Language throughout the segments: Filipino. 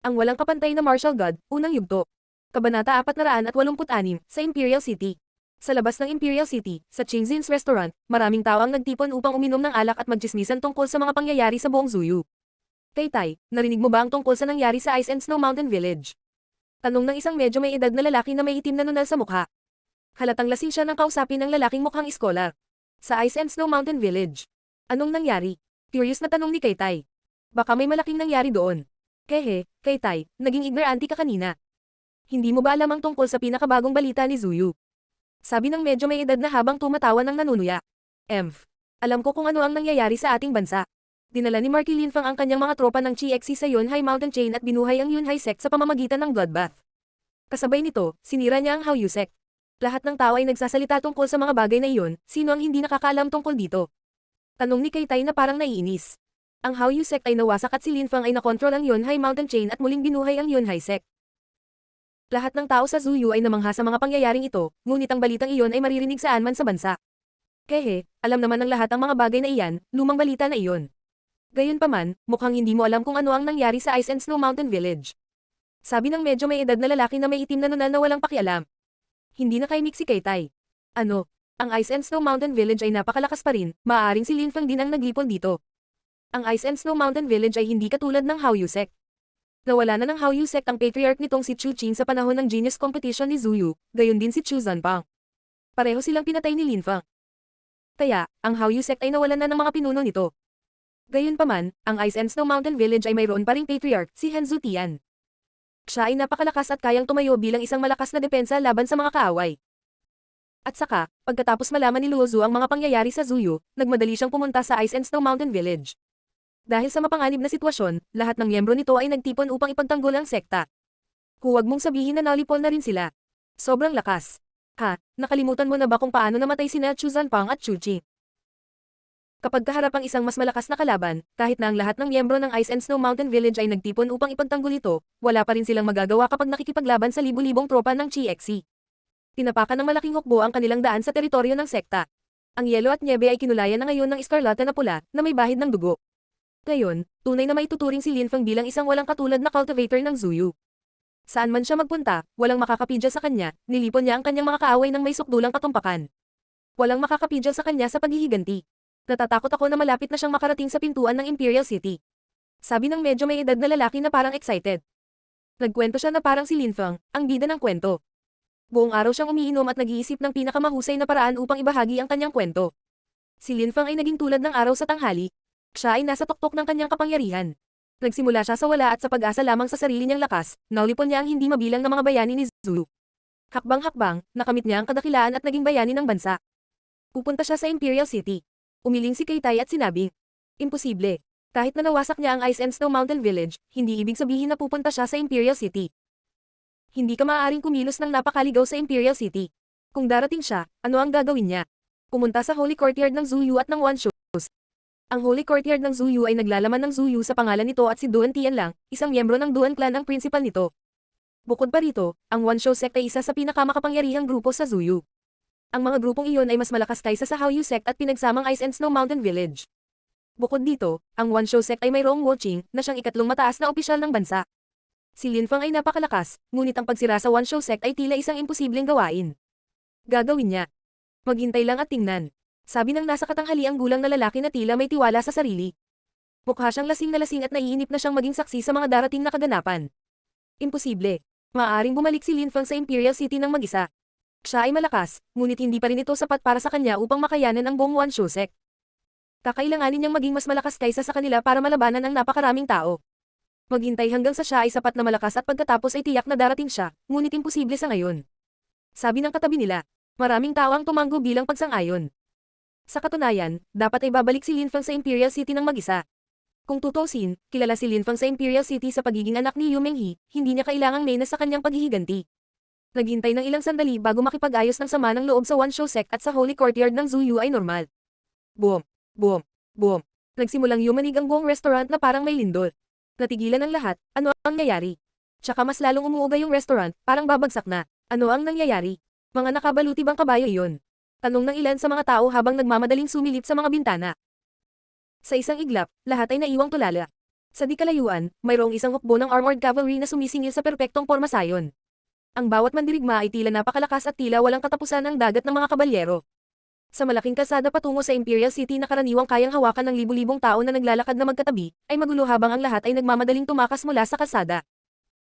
Ang walang kapantay na martial god, unang yugto. Kabanata 486, sa Imperial City. Sa labas ng Imperial City, sa Chingzin's Restaurant, maraming tao ang nagtipon upang uminom ng alak at magtsismisan tungkol sa mga pangyayari sa buong Zuyu. Taytay, narinig mo ba ang tungkol sa nangyari sa Ice and Snow Mountain Village? Tanong ng isang medyo may edad na lalaki na may itim na nunal sa mukha. Halatang lasing siya nang kausapin ng lalaking mukhang iskolar. Sa Ice and Snow Mountain Village. Anong nangyari? Curious na tanong ni Kaytay. Baka may malaking nangyari doon. Kehe, Kaytay, naging ignorante ka kanina. Hindi mo ba alam ang tungkol sa pinakabagong balita ni Zuyu? Sabi ng medyo may edad na habang tumatawa ng nanunuya. Alam ko kung ano ang nangyayari sa ating bansa. Dinala ni Marky Linfang ang kanyang mga tropa ng GXC sa Yunhai Mountain Chain at binuhay ang Yunhai Sect sa pamamagitan ng bloodbath. Kasabay nito, sinira niya ang Hao Yu Sect. Lahat ng tao ay nagsasalita tungkol sa mga bagay na iyon, sino ang hindi nakakaalam tungkol dito? Tanong ni Kaytay na parang naiinis. Ang Hao Yu Sect ay nawasak at si Linfang ay nakontrol ang Yunhai Mountain Chain at muling binuhay ang Yunhai Sect. Lahat ng tao sa Zuyu ay namangha sa mga pangyayaring ito, ngunit ang balitang iyon ay maririnig saan man sa bansa. Kehe, alam naman ng lahat ang mga bagay na iyan, lumang balita na iyon. Gayunpaman, mukhang hindi mo alam kung ano ang nangyari sa Ice and Snow Mountain Village. Sabi ng medyo may edad na lalaki na may itim na nunal na walang pakialam. Hindi nakaimik si Kaytay. Ano? Ang Ice and Snow Mountain Village ay napakalakas pa rin, maaaring si Linfang din ang naglipol dito. Ang Ice and Snow Mountain Village ay hindi katulad ng Hao Yu Sect. Nawala na ng Hao Yu Sect ang patriarch nitong si Chu Qing sa panahon ng genius competition ni Zuyu, gayon din si Chu Zanpang. Pareho silang pinatay ni Linfang. Kaya, ang Hao Yu Sect ay nawalan na ng mga pinuno nito. Gayunpaman, ang Ice and Snow Mountain Village ay mayroon pa ring patriarch, si Henzu Tian. Siya ay napakalakas at kayang tumayo bilang isang malakas na depensa laban sa mga kaaway. At saka, pagkatapos malaman ni Luo Zhu ang mga pangyayari sa Zuyu, nagmadali siyang pumunta sa Ice and Snow Mountain Village. Dahil sa mapanganib na sitwasyon, lahat ng miyembro nito ay nagtipon upang ipagtanggol ang sekta. Huwag mong sabihin na nalipol na rin sila. Sobrang lakas. Nakalimutan mo na ba kung paano namatay sina Chu Zanpang at Chu Qing? Kapag kaharap ang isang mas malakas na kalaban, kahit na ang lahat ng miyembro ng Ice and Snow Mountain Village ay nagtipon upang ipagtanggol ito, wala pa rin silang magagawa kapag nakikipaglaban sa libu-libong tropa ng GXC. Tinapakan ng malaking hukbo ang kanilang daan sa teritoryo ng sekta. Ang yelo at niebe ay kinulayan na ngayon ng eskarlata na pula, na may bahid ng dugo. Ngayon, tunay na maituturing si Linfang bilang isang walang katulad na cultivator ng Zuyu. Saan man siya magpunta, walang makakapidya sa kanya, nilipon niya ang kanyang mga kaaway ng may sukdulang katumpakan. Walang makakapidya sa kanya sa paghihiganti. Natatakot ako na malapit na siyang makarating sa pintuan ng Imperial City. Sabi ng medyo may edad na lalaki na parang excited. Nagkwento siya na parang si Linfang, ang bida ng kwento. Buong araw siyang umiinom at nag-iisip ng pinakamahusay na paraan upang ibahagi ang kanyang kwento. Si Linfang ay naging tulad ng araw sa tanghali. Siya ay nasa tuktok ng kanyang kapangyarihan. Nagsimula siya sa wala at sa pag-asa lamang sa sarili niyang lakas, naulipon niya ang hindi mabilang na mga bayani ni Zuyu. Hakbang-hakbang, nakamit niya ang kadakilaan at naging bayani ng bansa. Pupunta siya sa Imperial City. Umiling si Kaytay at sinabing, imposible. Kahit na nawasak niya ang Ice and Snow Mountain Village, hindi ibig sabihin na pupunta siya sa Imperial City. Hindi ka maaaring kumilos ng napakaligaw sa Imperial City. Kung darating siya, ano ang gagawin niya? Pumunta sa Holy Courtyard ng Zuyu at ng Wanshu. Ang Holy Courtyard ng Zuyu ay naglalaman ng Zuyu sa pangalan nito at si Duan Tian lang, isang miyembro ng Duan Clan ang principal nito. Bukod pa rito, ang Wanshu Sect ay isa sa pinakamakapangyarihang grupo sa Zuyu. Ang mga grupong iyon ay mas malakas kaysa sa Hao Yu Sect at pinagsamang Ice and Snow Mountain Village. Bukod dito, ang Wanshu Sect ay mayroong Wo Qing na siyang ikatlong mataas na opisyal ng bansa. Si Linfang ay napakalakas, ngunit ang pagsira sa Wanshu Sect ay tila isang imposibleng gawain. Gagawin niya. Maghintay lang at tingnan. Sabi ng nasa katanghaliang gulang na lalaki na tila may tiwala sa sarili. Mukha siyang lasing na lasing at naiinip na siyang maging saksi sa mga darating na kaganapan. Imposible. Maaaring bumalik si Linfang sa Imperial City ng mag-isa. Siya ay malakas, ngunit hindi pa rin ito sapat para sa kanya upang makayanan ang buong Wanshu Sect. Kakailanganin niyang maging mas malakas kaysa sa kanila para malabanan ang napakaraming tao. Maghintay hanggang sa siya ay sapat na malakas at pagkatapos ay tiyak na darating siya, ngunit imposible sa ngayon. Sabi ng katabi nila, maraming tao ang tumanggo bilang pagsang-ayon. Sa katunayan, dapat ay babalik si Linfang sa Imperial City ng mag-isa. Kung tutusin, kilala si Linfang sa Imperial City sa pagiging anak ni Yu Menghe, hindi niya kailangang menas sa kanyang paghihiganti. Naghintay ng ilang sandali bago makipag-ayos ng sama ng loob sa Wanshu Sect at sa Holy Courtyard ng Zuyu ay normal. Boom! Boom! Boom! Nagsimulang yumanig ang buong restaurant na parang may lindol. Natigilan ang lahat, ano ang nangyayari? Tsaka mas lalong umuuga yung restaurant, parang babagsak na. Ano ang nangyayari? Mga nakabaluti bang kabayo iyon? Tanong ng ilan sa mga tao habang nagmamadaling sumilip sa mga bintana. Sa isang iglap, lahat ay naiwang tulala. Sa di kalayuan, mayroong isang hukbo ng armored cavalry na sumisingil sa perpektong pormasayon. Ang bawat mandirigma ay tila napakalakas at tila walang katapusan ng dagat ng mga kabalyero. Sa malaking kalsada patungo sa Imperial City na karaniwang kayang hawakan ng libu-libong tao na naglalakad na magkatabi, ay magulo habang ang lahat ay nagmamadaling tumakas mula sa kalsada.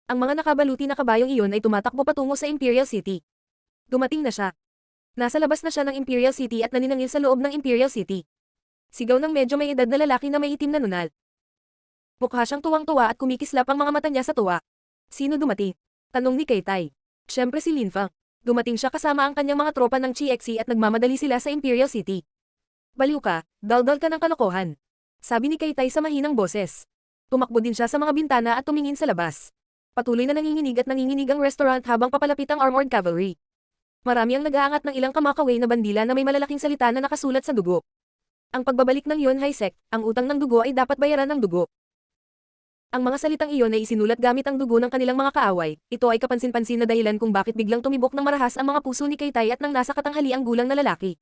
Ang mga nakabaluti na kabayong iyon ay tumatakbo patungo sa Imperial City. Dumating na siya. Nasa labas na siya ng Imperial City at naninangil sa loob ng Imperial City. Sigaw ng medyo may edad na lalaki na may itim na nunal. Mukha siyang tuwang-tuwa at kumikislap ang mga mata niya sa tuwa. Sino dumating? Tanong ni Keitai. Siyempre si Lin Fang. Dumating siya kasama ang kanyang mga tropa ng GXC at nagmamadali sila sa Imperial City. Baliw ka, daldal ka ng kalokohan. Sabi ni Keitai sa mahinang boses. Tumakbo din siya sa mga bintana at tumingin sa labas. Patuloy na nanginginig at nanginginig ang restaurant habang papalapit ang armored cavalry. Marami ang nag-aangat ng ilang kamakaway na bandila na may malalaking salita na nakasulat sa dugo. Ang pagbabalik ng Yunhai Sect, ang utang ng dugo ay dapat bayaran ng dugo. Ang mga salitang iyon ay isinulat gamit ang dugo ng kanilang mga kaaway. Ito ay kapansin-pansin na dahilan kung bakit biglang tumibok ng marahas ang mga puso ni Keitai at nang nasa katanghali ang gulang na lalaki.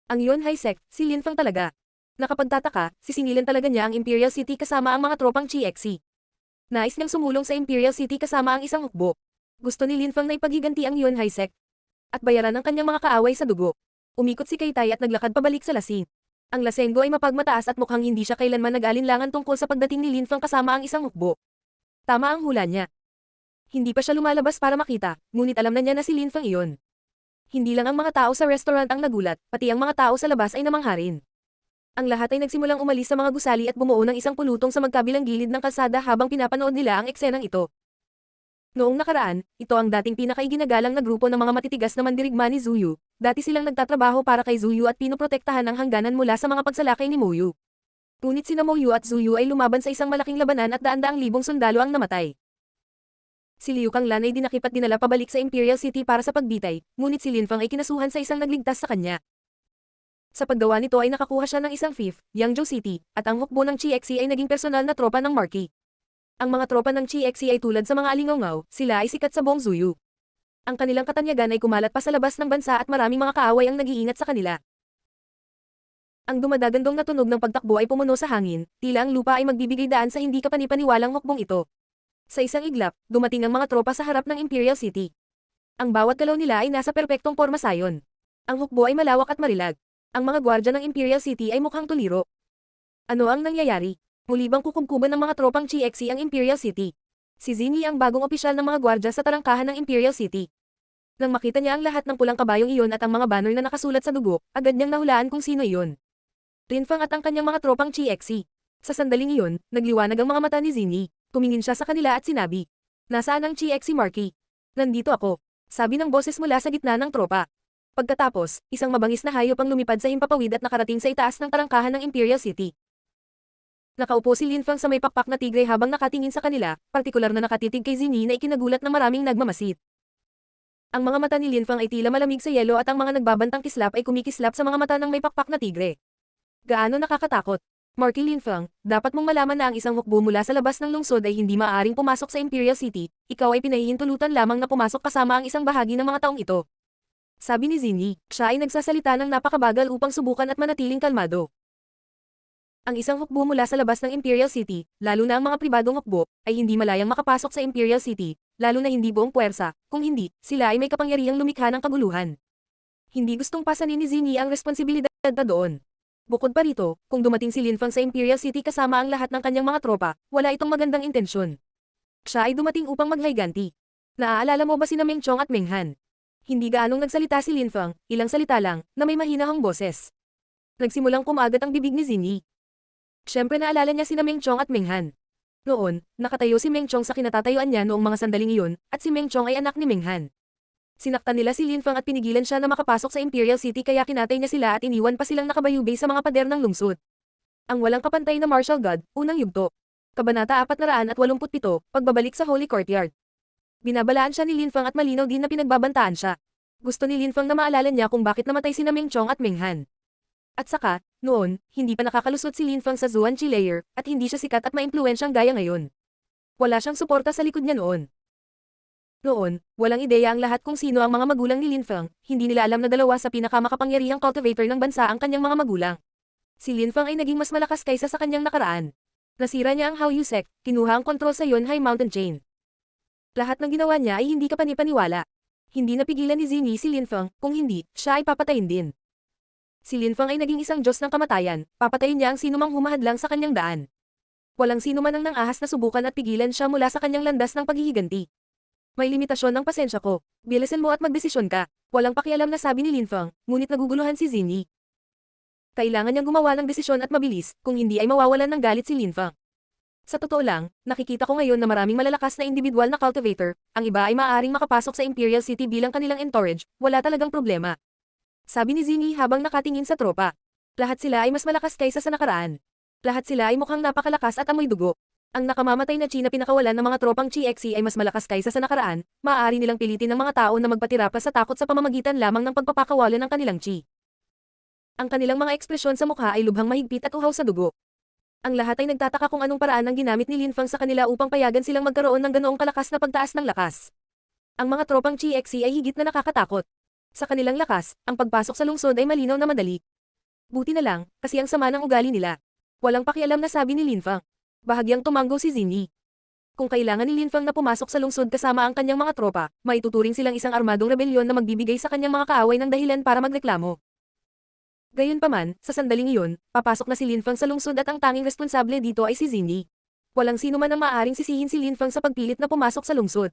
Ang Yunhai Sect, si Lin Fang talaga. Nakapagtataka, sisingilin talaga niya ang Imperial City kasama ang mga tropang GXC. Nais niyang sumulong sa Imperial City kasama ang isang hukbo. Gusto ni Lin Fang na ipaghiganti ang Yunhai Sect at bayaran ang kanyang mga kaaway sa dugo. Umikot si Keitai at naglakad pabalik sa lasing. Ang lasenggo ay mapagmataas at mukhang hindi siya kailanman nag-alinlangan tungkol sa pagdating ni Lin Fang kasama ang isang hukbo. Tama ang hula niya. Hindi pa siya lumalabas para makita, ngunit alam na niya na si Lin Fang iyon. Hindi lang ang mga tao sa restaurant ang nagulat, pati ang mga tao sa labas ay namangha rin. Ang lahat ay nagsimulang umalis sa mga gusali at bumuo ng isang pulutong sa magkabilang gilid ng kalsada habang pinapanood nila ang eksenang ito. Noong nakaraan, ito ang dating pinakaiginagalang na grupo ng mga matitigas na mandirigma ni Zuyu. Dati silang nagtatrabaho para kay Zuyu at pinoprotektahan ang hangganan mula sa mga pagsalakay ni Moyu. Ngunit sina Moyu at Zuyu ay lumaban sa isang malaking labanan at daan-daang libong sundalo ang namatay. Si Liu Kanglan ay dinakip at dinala pabalik sa Imperial City para sa pagbitay, ngunit si Lin Fang ay kinasuhan sa isang nagligtas sa kanya. Sa paggawa nito ay nakakuha siya ng isang fief, Yangzhou City, at ang hukbo ng GXC ay naging personal na tropa ng Marquis. Ang mga tropa ng GXC ay tulad sa mga alingaw-ngaw, sila ay sikat sa buong Zuyu. Ang kanilang katanyagan ay kumalat pa sa labas ng bansa at maraming mga kaaway ang nag-iingat sa kanila. Ang dumadagandong na tunog ng pagtakbo ay pumuno sa hangin, tila ang lupa ay magbibigay daan sa hindi kapanipaniwalang hukbong ito. Sa isang iglap, dumating ang mga tropa sa harap ng Imperial City. Ang bawat galaw nila ay nasa perpektong pormasayon. Ang hukbo ay malawak at marilag. Ang mga gwardya ng Imperial City ay mukhang tuliro. Ano ang nangyayari? Muli bang kukumkuban ng mga tropang GXC ang Imperial City? Si Zinyi ang bagong opisyal ng mga gwardya sa tarangkahan ng Imperial City. Nang makita niya ang lahat ng pulang kabayong iyon at ang mga banner na nakasulat sa dugo, agad niyang nahulaan kung sino iyon. Lin Fang at ang kanyang mga tropang GXC. Sa sandaling iyon, nagliwanag ang mga mata ni Zinyi. Tumingin siya sa kanila at sinabi, "Nasaan ang GXC Marquis?" "Nandito ako," sabi ng boses mula sa gitna ng tropa. Pagkatapos, isang mabangis na hayop ang lumipad sa himpapawid at nakarating sa itaas ng tarangkahan ng Imperial City. Nakaupo si Lin Fang sa may pakpak na tigre habang nakatingin sa kanila, partikular na nakatitig kay Zinyi na ikinagulat ng maraming nagmamasid. Ang mga mata ni Lin Fang ay tila malamig sa yelo at ang mga nagbabantang kislap ay kumikislap sa mga mata ng may pakpak na tigre. Gaano nakakatakot? Marquis Lin Fang, dapat mong malaman na ang isang hukbo mula sa labas ng lungsod ay hindi maaaring pumasok sa Imperial City, ikaw ay pinahihintulutan lamang na pumasok kasama ang isang bahagi ng mga taong ito. Sabi ni Zinyi, siya ay nagsasalita ng napakabagal upang subukan at manatiling kalmado. Ang isang hukbo mula sa labas ng Imperial City, lalo na ang mga pribadong hukbo, ay hindi malayang makapasok sa Imperial City, lalo na hindi buong puwersa, kung hindi, sila ay may kapangyarihang lumikha ng kaguluhan. Hindi gustong pasanin ni Zinyi ang responsibilidad na doon. Bukod pa rito, kung dumating si Lin Fang sa Imperial City kasama ang lahat ng kanyang mga tropa, wala itong magandang intensyon. Siya ay dumating upang maghayganti. Naaalala mo ba sina Meng Chong at Meng Han? Hindi gaanong nagsalita si Lin Fang, ilang salita lang, na may mahinahang boses. Nagsimulang kumagat ang bibig ni Zinyi. Siyempre naalala niya sina Meng Chong at Meng Han. Noon, nakatayo si Meng Chong sa kinatatayuan niya noong mga sandaling iyon, at si Meng Chong ay anak ni Meng Han. Sinaktan nila si Lin Fang at pinigilan siya na makapasok sa Imperial City kaya kinatay niya sila at iniwan pa silang nakabayubay sa mga pader ng lungsod. Ang walang kapantay na martial god, unang yugto. Kabanata 487, pagbabalik sa Holy Courtyard. Binabalaan siya ni Lin Fang at malinaw din na pinagbabantaan siya. Gusto ni Lin Fang na maalala niya kung bakit namatay sina Meng Chong at Meng Han. At saka, noon, hindi pa nakakalusot si Lin Fang sa Zuan-Chi layer, at hindi siya sikat at maimpluwensyang gaya ngayon. Wala siyang suporta sa likod niya noon. Noon, walang ideya ang lahat kung sino ang mga magulang ni Lin Fang, hindi nila alam na dalawa sa pinakamakapangyarihang cultivator ng bansa ang kanyang mga magulang. Si Lin Fang ay naging mas malakas kaysa sa kanyang nakaraan. Nasira niya ang Hao Sect, kinuha ang kontrol sa Yunhai Mountain Chain. Lahat ng ginawa niya ay hindi kapani-paniwala. Hindi napigilan ni Xingyi si Linfeng, kung hindi, siya ay papatayin din. Si Linfeng ay naging isang Diyos ng kamatayan, papatayin niya ang sinumang humahadlang sa kanyang daan. Walang sino man ang nang-ahas na subukan at pigilan siya mula sa kanyang landas ng paghihiganti. May limitasyon ng pasensya ko. Bilisan mo at magdesisyon ka. Walang pakialam na sabi ni Linfeng, ngunit naguguluhan si Xingyi. Kailangan niyang gumawa ng desisyon at mabilis, kung hindi ay mawawalan ng galit si Linfeng. Sa totoo lang, nakikita ko ngayon na maraming malalakas na individual na cultivator, ang iba ay maaaring makapasok sa Imperial City bilang kanilang entourage, wala talagang problema. Sabi ni Xingyi habang nakatingin sa tropa. Lahat sila ay mas malakas kaysa sa nakaraan. Lahat sila ay mukhang napakalakas at amoy dugo. Ang nakamamatay na Chi na pinakawalan ng mga tropang Chi-Xe ay mas malakas kaysa sa nakaraan, maaari nilang pilitin ng mga tao na magpatira pa sa takot sa pamamagitan lamang ng pagpapakawalan ng kanilang Chi. Ang kanilang mga ekspresyon sa mukha ay lubhang mahigpit at uhaw sa dugo. Ang lahat ay nagtataka kung anong paraan ang ginamit ni Linfeng sa kanila upang payagan silang magkaroon ng ganoong kalakas na pagtaas ng lakas. Ang mga tropang Chi-Xe ay higit na nakakatakot. Sa kanilang lakas, ang pagpasok sa lungsod ay malinaw na madali. Buti na lang, kasi ang sama ng ugali nila. Walang pakialam na sabi ni Linfeng. Bahagyang tumanggo si Xingyi. Kung kailangan ni Linfeng na pumasok sa lungsod kasama ang kanyang mga tropa, maituturing silang isang armadong rebelyon na magbibigay sa kanyang mga kaaway ng dahilan para magreklamo. Gayunpaman, sa sandaling iyon, papasok na si Linfeng sa lungsod at ang tanging responsable dito ay si Xingyi. Walang sino man ang maaaring sisihin si Linfeng sa pagpilit na pumasok sa lungsod.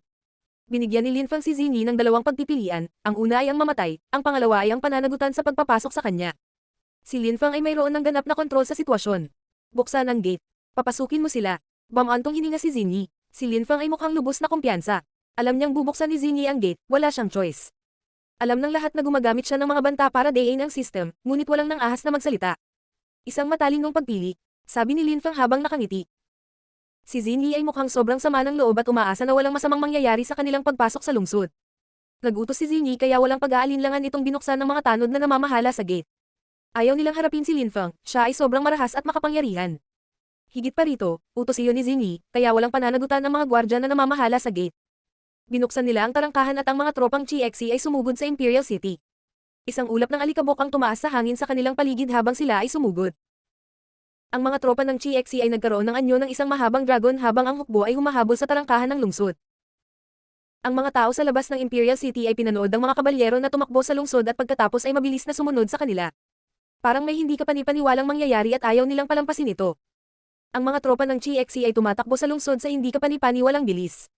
Binigyan ni Linfeng si Xingyi ng dalawang pagpipilian, ang una ay ang mamatay, ang pangalawa ay ang pananagutan sa pagpapasok sa kanya. Si Linfeng ay mayroon ng ganap na kontrol sa sitwasyon. Buksan ang gate. Papasukin mo sila. Bamantong hininga si Xingyi. Si Linfeng ay mukhang lubos na kumpiyansa. Alam niyang bubuksan ni Xingyi ang gate, wala siyang choice. Alam ng lahat na gumagamit siya ng mga banta para dayain ang system, ngunit walang nang ahas na magsalita. Isang matalinong pagpili, sabi ni Linfeng habang nakangiti. Si Xingyi ay mukhang sobrang sama ng loob at umaasa na walang masamang mangyayari sa kanilang pagpasok sa lungsod. Nagutos si Xingyi kaya walang pag-aalinlangan itong binuksan ng mga tanod na namamahala sa gate. Ayaw nilang harapin si Linfeng, siya ay sobrang marahas at makapangyarihan. Higit pa rito, utos iyon ni Xingyi, kaya walang pananagutan ng mga gwardya na namamahala sa gate. Binuksan nila ang tarangkahan at ang mga tropang Chi-Xe ay sumugod sa Imperial City. Isang ulap ng alikabok ang tumaas sa hangin sa kanilang paligid habang sila ay sumugod. Ang mga tropa ng Chi-Xe ay nagkaroon ng anyo ng isang mahabang dragon habang ang hukbo ay humahabol sa tarangkahan ng lungsod. Ang mga tao sa labas ng Imperial City ay pinanood ng mga kabalyero na tumakbo sa lungsod at pagkatapos ay mabilis na sumunod sa kanila. Parang may hindi kapani-paniwalang mangyayari at ayaw nilang palampasin ito. Ang mga tropa ng Chi-Xe ay tumatakbo sa lungsod sa hindi kapani-paniwalang bilis.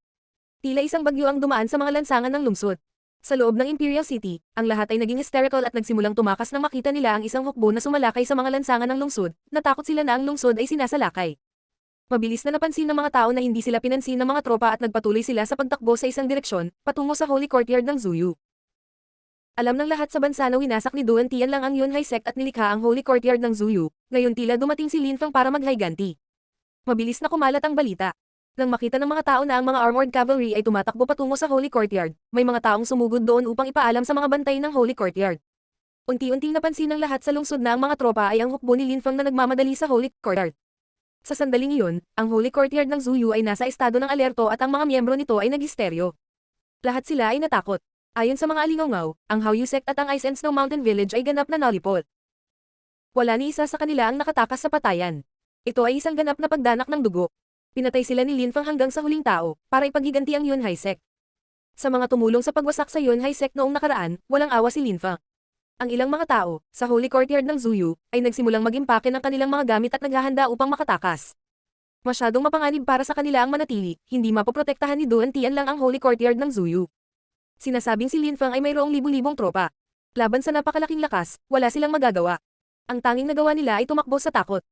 Tila isang bagyo ang dumaan sa mga lansangan ng lungsod. Sa loob ng Imperial City, ang lahat ay naging hysterical at nagsimulang tumakas nang makita nila ang isang hukbo na sumalakay sa mga lansangan ng lungsod, natakot sila na ang lungsod ay sinasalakay. Mabilis na napansin ng mga tao na hindi sila pinansin ng mga tropa at nagpatuloy sila sa pagtakbo sa isang direksyon, patungo sa Holy Courtyard ng Zuyu. Alam ng lahat sa bansa na winasak ni Duan Tian lang ang Yunhai Sect at nilikha ang Holy Courtyard ng Zuyu, ngayon tila dumating si Linfeng para maghayganti. Mabilis na kumalat ang balita. Nang makita ng mga tao na ang mga armored cavalry ay tumatakbo patungo sa Holy Courtyard, may mga taong sumugod doon upang ipaalam sa mga bantay ng Holy Courtyard. Unti-unting napansin ng lahat sa lungsod na ang mga tropa ay ang hukbo ni Linfeng na nagmamadali sa Holy Courtyard. Sa sandaling iyon, ang Holy Courtyard ng Zuyu ay nasa estado ng alerto at ang mga miyembro nito ay naghisteryo. Lahat sila ay natakot. Ayon sa mga alingaw, ang Hao Sect at ang Ice and Snow Mountain Village ay ganap na nalipol. Wala ni isa sa kanila ang nakatakas sa patayan. Ito ay isang ganap na pagdanak ng dugo. Pinatay sila ni Linfeng hanggang sa huling tao, para ipaghiganti ang Yunhai Sect. Sa mga tumulong sa pagwasak sa Yunhai Sect noong nakaraan, walang awa si Linfeng. Ang ilang mga tao, sa Holy Courtyard ng Zuyu, ay nagsimulang mag-impake ng kanilang mga gamit at naghahanda upang makatakas. Masyadong mapanganib para sa kanila ang manatili, hindi mapoprotektahan ni Duan Tian lang ang Holy Courtyard ng Zuyu. Sinasabing si Linfeng ay mayroong libu-libong tropa. Laban sa napakalaking lakas, wala silang magagawa. Ang tanging nagawa nila ay tumakbo sa takot.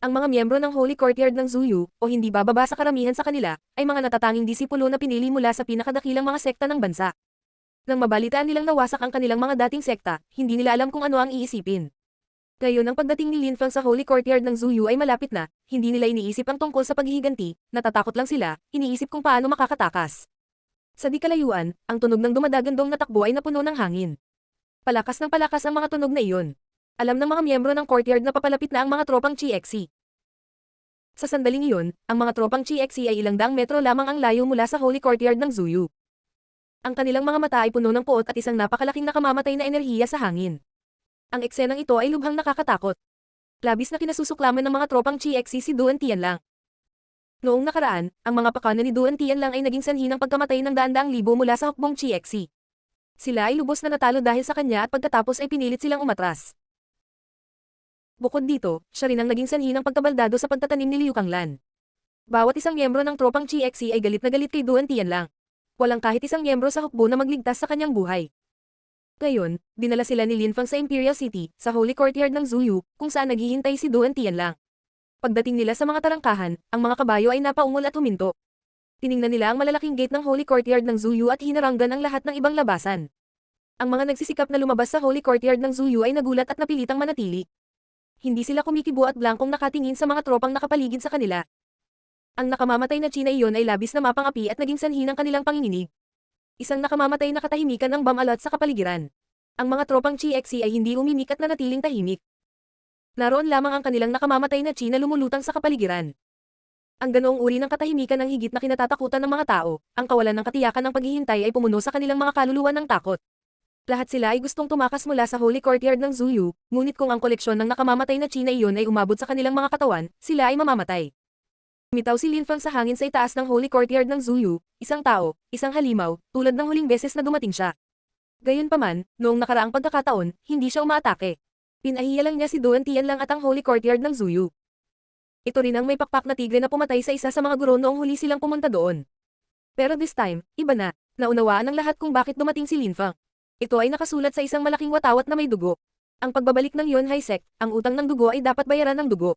Ang mga miyembro ng Holy Courtyard ng Zuyu, o hindi bababa sa karamihan sa kanila, ay mga natatanging disipulo na pinili mula sa pinakadakilang mga sekta ng bansa. Nang mabalitaan nilang nawasak ang kanilang mga dating sekta, hindi nila alam kung ano ang iisipin. Ngayon ang pagdating ni Linfeng sa Holy Courtyard ng Zuyu ay malapit na, hindi nila iniisip ang tungkol sa paghihiganti, natatakot lang sila, iniisip kung paano makakatakas. Sa di kalayuan, ang tunog ng dumadagandong na takbo ay napuno ng hangin. Palakas ng palakas ang mga tunog na iyon. Alam ng mga miyembro ng courtyard na papalapit na ang mga tropang Chi-Xe. Sa sandaling iyon, ang mga tropang Chi-Xe ay ilang daang metro lamang ang layo mula sa Holy Courtyard ng Zuyu. Ang kanilang mga mata ay puno ng puot at isang napakalaking nakamamatay na enerhiya sa hangin. Ang eksenang ito ay lubhang nakakatakot. Labis na kinasusuklaman ng mga tropang GXC si Duan Tianlang. Noong nakaraan, ang mga pakana ni Duan Tianlang ay naging sanhi ng pagkamatay ng daan-daang libo mula sa hukbong GXC. Sila ay lubos na natalo dahil sa kanya at pagkatapos ay pinilit silang umatras. Bukod dito, siya rin ang naging sanhi ng pagkabaldado sa pagtatanim ni Liu Kanglan. Bawat isang miyembro ng tropang GXC ay galit na galit kay Duan Tianlang. Walang kahit isang miyembro sa hukbo na magligtas sa kanyang buhay. Ngayon, dinala sila ni Lin Fang sa Imperial City, sa Holy Courtyard ng Zuyu, kung saan naghihintay si Duan Tianlang. Pagdating nila sa mga tarangkahan, ang mga kabayo ay napaungol at huminto. Tiningnan nila ang malalaking gate ng Holy Courtyard ng Zuyu at hinaranggan ang lahat ng ibang labasan. Ang mga nagsisikap na lumabas sa Holy Courtyard ng Zuyu ay nagulat at napilitang manatili. Hindi sila kumikibo at blankong nakatingin sa mga tropang nakapaligid sa kanila. Ang nakamamatay na China iyon ay labis na mapang-api at naging sanhi ng kanilang panginginig. Isang nakamamatay na katahimikan ng bamalot sa kapaligiran. Ang mga tropang GXC ay hindi umimik at nanatiling tahimik. Naroon lamang ang kanilang nakamamatay na China lumulutang sa kapaligiran. Ang ganoong uri ng katahimikan ang higit na kinatatakutan ng mga tao, ang kawalan ng katiyakan ng paghihintay ay pumuno sa kanilang mga kaluluwa ng takot. Lahat sila ay gustong tumakas mula sa Holy Courtyard ng Zuyu, ngunit kung ang koleksyon ng nakamamatay na China iyon ay umabot sa kanilang mga katawan, sila ay mamamatay. Lumitaw si Lin Fang sa hangin sa itaas ng Holy Courtyard ng Zuyu, isang tao, isang halimaw, tulad ng huling beses na dumating siya. Gayunpaman, noong nakaraang pagkakataon, hindi siya umaatake. Pinahiya lang niya si Duan Tianlang at ang Holy Courtyard ng Zuyu. Ito rin ang may pakpak na tigre na pumatay sa isa sa mga guro noong huli silang pumunta doon. Pero this time, iba na. Naunawaan ng lahat kung bakit dumating si Lin Fang. Ito ay nakasulat sa isang malaking watawat na may dugo. Ang pagbabalik ng Yunhai Sect, ang utang ng dugo ay dapat bayaran ng dugo.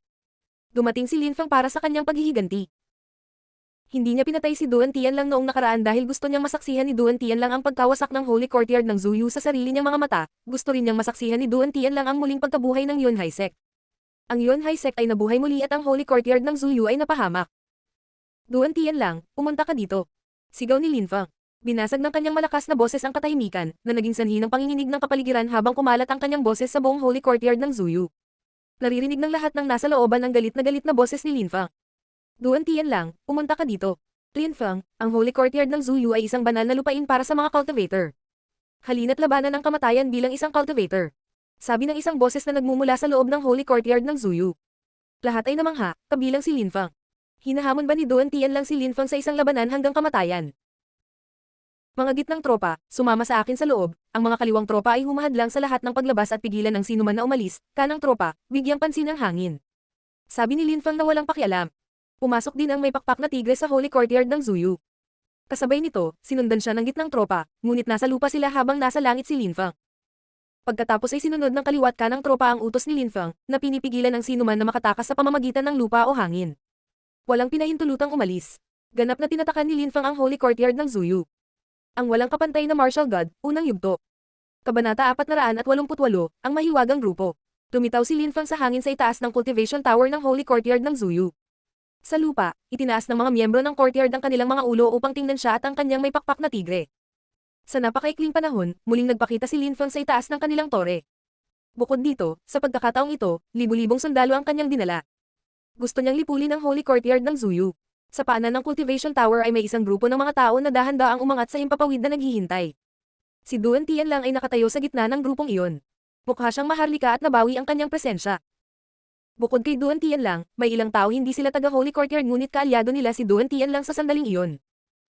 Dumating si Lin Fang para sa kanyang paghihiganti. Hindi niya pinatay si Duan Tianlang noong nakaraan dahil gusto niyang masaksihan ni Duan Tianlang ang pagkawasak ng Holy Courtyard ng Zuyu sa sarili niyang mga mata, gusto rin niyang masaksihan ni Duan Tianlang ang muling pagkabuhay ng Yunhai Sect. Ang Yunhai Sect ay nabuhay muli at ang Holy Courtyard ng Zuyu ay napahamak. Duan Tianlang, pumunta ka dito. Sigaw ni Lin Fang. Binasag ng kanyang malakas na boses ang katahimikan, na naging sanhi ng panginginig ng kapaligiran habang kumalat ang kanyang boses sa buong Holy Courtyard ng Zuyu. Naririnig ng lahat ng nasa looban ang galit na boses ni Lin Fang. Duan Tianlang, pumunta ka dito. Lin Fang, ang Holy Courtyard ng Zuyu ay isang banal na lupain para sa mga cultivator. Halina't labanan ang kamatayan bilang isang cultivator. Sabi ng isang boses na nagmumula sa loob ng Holy Courtyard ng Zuyu. Lahat ay namangha, kabilang si Lin Fang. Hinahamon ba ni Duan Tianlang si Lin Fang sa isang labanan hanggang kamatayan? Mga gitnang tropa, sumama sa akin sa loob, ang mga kaliwang tropa ay humahadlang sa lahat ng paglabas at pigilan ng sinuman na umalis, kanang tropa, bigyang pansin ang hangin. Sabi ni Lin Fang na walang pakialam. Pumasok din ang may pakpak na tigre sa Holy Courtyard ng Zuyu. Kasabay nito, sinundan siya ng gitnang tropa, ngunit nasa lupa sila habang nasa langit si Lin Fang. Pagkatapos ay sinunod ng kaliwat kanang tropa ang utos ni Lin Fang, na pinipigilan ng sinuman na makatakas sa pamamagitan ng lupa o hangin. Walang pinahintulutang umalis. Ganap na tinatakan ni Lin Fang ang Holy Courtyard ng Zuyu. Ang walang kapantay na martial god, unang yugto. Kabanata 488, ang mahiwagang grupo. Lumitaw si Lin Fang sa hangin sa itaas ng cultivation tower ng Holy Courtyard ng Zuyu. Sa lupa, itinaas ng mga miyembro ng courtyard ang kanilang mga ulo upang tingnan siya at ang kanyang may pakpak na tigre. Sa napakaikling panahon, muling nagpakita si Lin Fang sa itaas ng kanilang tore. Bukod dito, sa pagkakataong ito, libu-libong sundalo ang kanyang dinala. Gusto niyang lipulin ang Holy Courtyard ng Zuyu. Sa paanan ng cultivation tower ay may isang grupo ng mga tao na dahan-daang umangat sa himpapawid na naghihintay. Si Duan Tianlang ay nakatayo sa gitna ng grupong iyon. Mukha siyang maharlika at nabawi ang kanyang presensya. Bukod kay Duan Tianlang, may ilang tao hindi sila taga Holy Courtyard ngunit kaalyado nila si Duan Tianlang sa sandaling iyon.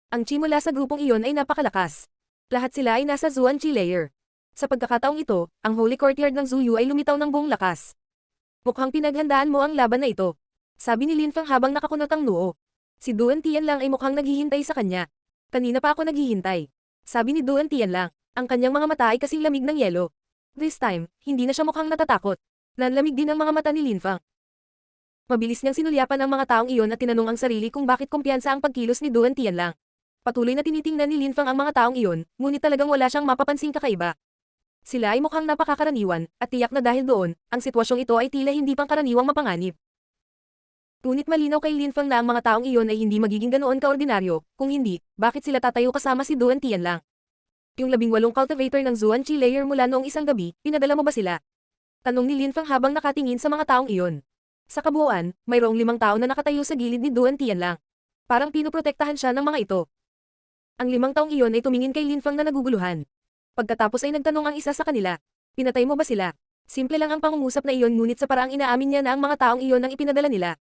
Ang chi mula sa grupong iyon ay napakalakas. Lahat sila ay nasa Zuan Chi layer. Sa pagkakataong ito, ang Holy Courtyard ng Zuyu ay lumitaw ng buong lakas. Mukhang pinaghandaan mo ang laban na ito. Sabi ni Lin Fang habang nakakunot ang noo. Si Duan Tianlang ay mukhang naghihintay sa kanya. Kanina pa ako naghihintay. Sabi ni Duan Tianlang, ang kanyang mga mata ay kasing lamig ng yelo. This time, hindi na siya mukhang natatakot. Nanlamig din ang mga mata ni Lin Fang. Mabilis niyang sinulyapan ang mga taong iyon at tinanong ang sarili kung bakit kumpiyansa ang pagkilos ni Duan Tianlang. Patuloy na tinitingnan ni Lin Fang ang mga taong iyon, ngunit talagang wala siyang mapapansing kakaiba. Sila ay mukhang napakakaraniwan, at tiyak na dahil doon, ang sitwasyong ito ay tila hindi pang karaniwang mapanganib. Ngunit malinaw kay Lin Fang na ang mga taong iyon ay hindi magiging ganoon kaordinaryo, kung hindi, bakit sila tatayo kasama si Duan Tianlang? Yung 18 cultivator ng Zuan Chi layer mula noong isang gabi, pinadala mo ba sila? Tanong ni Lin Fang habang nakatingin sa mga taong iyon. Sa kabuuan, mayroong 5 tao na nakatayo sa gilid ni Duan Tianlang. Parang pinoprotektahan siya ng mga ito. Ang 5 taong iyon ay tumingin kay Lin Fang na naguguluhan. Pagkatapos ay nagtanong ang isa sa kanila. Pinatay mo ba sila? Simple lang ang pangungusap na iyon ngunit sa paraang inaamin niya na ang mga taong iyon ang ipinadala nila.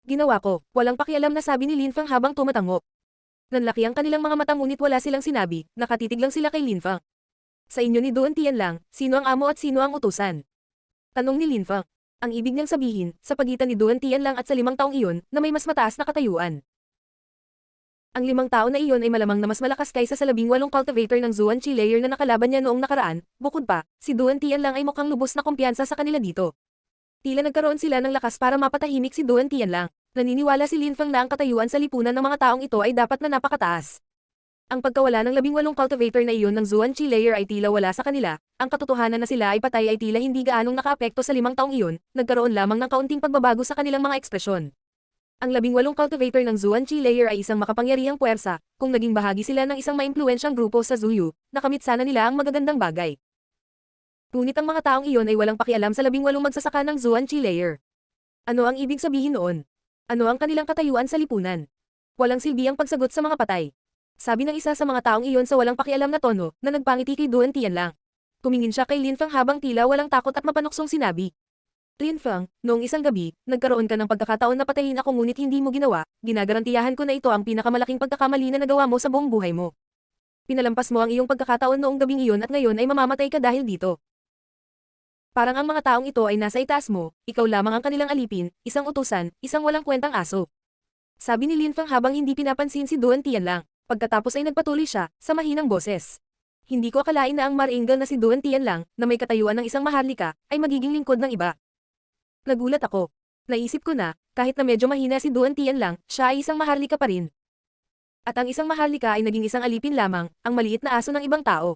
Ginawa ko, walang pakialam na sabi ni Lin Fang habang tumatango. Nanlaki ang kanilang mga mata ngunit wala silang sinabi, nakatitig lang sila kay Lin Fang. Sa inyo ni Duan Tian lang, sino ang amo at sino ang utusan? Tanong ni Lin Fang. Ang ibig niyang sabihin, sa pagitan ni Duan Tian lang at sa 5 taong iyon, na may mas mataas na katayuan. Ang 5 tao na iyon ay malamang na mas malakas kaysa sa 18 cultivator ng Zuan Chi layer na nakalaban niya noong nakaraan, bukod pa, si Duan Tian lang ay mukhang lubos na kumpiyansa sa kanila dito. Tila nagkaroon sila ng lakas para mapatahimik si Duan Tian lang. Naniniwala si Lin Fang na ang katayuan sa lipunan ng mga taong ito ay dapat na napakataas. Ang pagkawala ng 18 cultivator na iyon ng Zuan Chi layer ay tila wala sa kanila, ang katotohanan na sila ay patay ay tila hindi gaanong nakaapekto sa 5 taong iyon, nagkaroon lamang ng kaunting pagbabago sa kanilang mga ekspresyon. Ang 18 cultivator ng Zuan Chi layer ay isang makapangyarihang puwersa, kung naging bahagi sila ng isang maimpluwensyang grupo sa Zuyu, nakamit sana nila ang magagandang bagay. Ngunit ang mga taong iyon ay walang pakialam sa 18 magsasaka ng Zuan Chi layer. Ano ang ibig sabihin noon? Ano ang kanilang katayuan sa lipunan? Walang silbi ang pagsagot sa mga patay. Sabi ng isa sa mga taong iyon sa walang pakialam na tono, na nagpangiti kay Duan Tian lang. Tumingin siya kay Lin Fang habang tila walang takot at mapanuksong sinabi. Lin Fang, noong isang gabi, nagkaroon ka ng pagkakataon na patayin ako ngunit hindi mo ginawa, ginagarantiyahan ko na ito ang pinakamalaking pagkakamali na nagawa mo sa buong buhay mo. Pinalampas mo ang iyong pagkakataon noong gabing iyon at ngayon ay mamamatay ka dahil dito. Parang ang mga taong ito ay nasa itaas mo, ikaw lamang ang kanilang alipin, isang utusan, isang walang kwentang aso. Sabi ni Lin Fang habang hindi pinapansin si Duan Tian lang. Pagkatapos ay nagpatuloy siya, sa mahinang boses. Hindi ko akalain na ang maringal na si Duan Tian lang, na may katayuan ng isang maharlika, ay magiging lingkod ng iba. Nagulat ako. Naisip ko na, kahit na medyo mahina si Duan Tian lang, siya ay isang maharlika pa rin. At ang isang maharlika ay naging isang alipin lamang, ang maliit na aso ng ibang tao.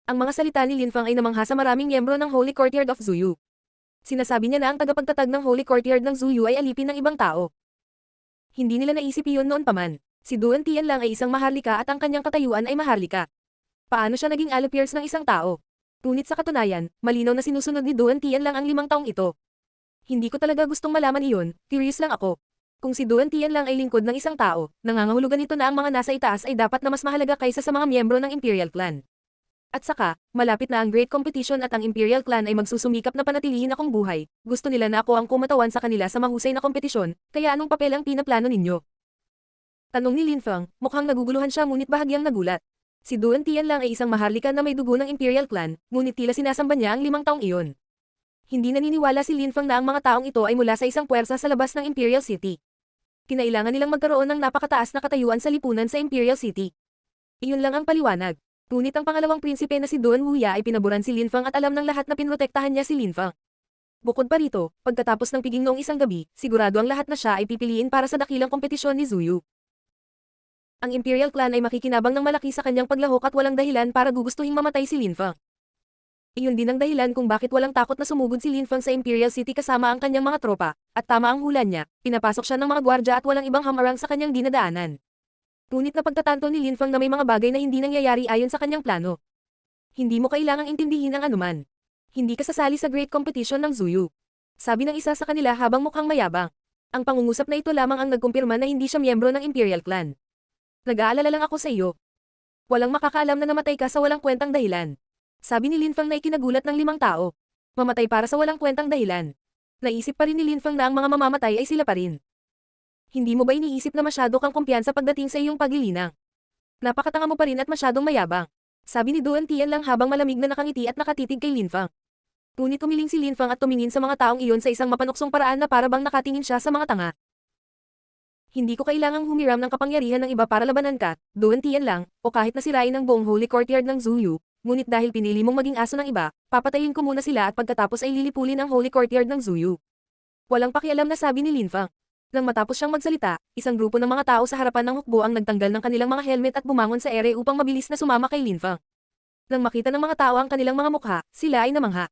Ang mga salita ni Lin Fang ay namangha sa maraming miyembro ng Holy Courtyard of Zuyu. Sinasabi niya na ang tagapagtatag ng Holy Courtyard ng Zuyu ay alipin ng ibang tao. Hindi nila naisip iyon noon pa man. Si Duan Tian lang ay isang maharlika at ang kanyang katayuan ay maharlika. Paano siya naging alipers ng isang tao? Ngunit sa katunayan, malinaw na sinusunod ni Duan Tian lang ang 5 taong ito. Hindi ko talaga gustong malaman iyon, curious lang ako. Kung si Duan Tian lang ay lingkod ng isang tao, nangangahulugan ito na ang mga nasa itaas ay dapat na mas mahalaga kaysa sa mga miyembro ng Imperial Clan. At saka, malapit na ang Great Competition at ang Imperial Clan ay magsusumikap na panatilihin akong buhay. Gusto nila na ako ang kumatawan sa kanila sa mahusay na kompetisyon, kaya anong papel ang pinaplano ninyo? Tanong ni Lin Fang, mukhang naguguluhan siya ngunit bahagyang nagulat. Si Duan Tian lang ay isang maharlika na may dugo ng Imperial Clan, ngunit tila sinasamba niya ang 5 taong iyon. Hindi naniniwala si Lin Fang na ang mga taong ito ay mula sa isang puwersa sa labas ng Imperial City. Kinailangan nilang magkaroon ng napakataas na katayuan sa lipunan sa Imperial City. Iyon lang ang paliwanag. Ngunit ang pangalawang prinsipe na si Duan Wuya ay pinaboran si Lin Fang at alam ng lahat na pinrotektahan niya si Lin Fang. Bukod pa rito, pagkatapos ng piging noong isang gabi, sigurado ang lahat na siya ay pipiliin para sa dakilang kompetisyon ni Zuyu. Ang Imperial Clan ay makikinabang ng malaki sa kanyang paglahok at walang dahilan para gugustuhing mamatay si Lin Fang. Iyon din ang dahilan kung bakit walang takot na sumugod si Lin Fang sa Imperial City kasama ang kanyang mga tropa, at tama ang hula niya, pinapasok siya ng mga gwardya at walang ibang hamarang sa kanyang dinadaanan. Ngunit napagtatanto ni Lin Fang na may mga bagay na hindi nangyayari ayon sa kanyang plano. Hindi mo kailangang intindihin ang anuman. Hindi ka sasali sa Great Competition ng Zuyu. Sabi ng isa sa kanila habang mukhang mayabang. Ang pangungusap na ito lamang ang nagkumpirma na hindi siya miyembro ng Imperial Clan. Nag-aalala lang ako sa iyo. Walang makakaalam na namatay ka sa walang kwentang dahilan. Sabi ni Lin Fang na ikinagulat ng 5 tao. Mamatay para sa walang kwentang dahilan. Naisip pa rin ni Lin Fang na ang mga mamamatay ay sila pa rin. Hindi mo ba iniisip na masyado kang kumpiyansa pagdating sa iyong paglilinang? Napakatanga mo pa rin at masyadong mayabang. Sabi ni Duan Tian lang habang malamig na nakangiti at nakatitig kay Lin Fang. Ngunit tumiling si Lin Fang at tumingin sa mga taong iyon sa isang mapanuksong paraan na para bang nakatingin siya sa mga tanga. Hindi ko kailangang humiram ng kapangyarihan ng iba para labanan ka, Duan Tian lang, o kahit na sirain ang buong Holy Courtyard ng Zuyu, ngunit dahil pinili mong maging aso ng iba, papatayin ko muna sila at pagkatapos ay lilipulin ang Holy Courtyard ng Zuyu. Walang pakialam na sabi ni Lin Fang. Nang matapos siyang magsalita, isang grupo ng mga tao sa harapan ng hukbo ang nagtanggal ng kanilang mga helmet at bumangon sa ere upang mabilis na sumama kay Lin Fang. Nang makita ng mga tao ang kanilang mga mukha, sila ay namangha.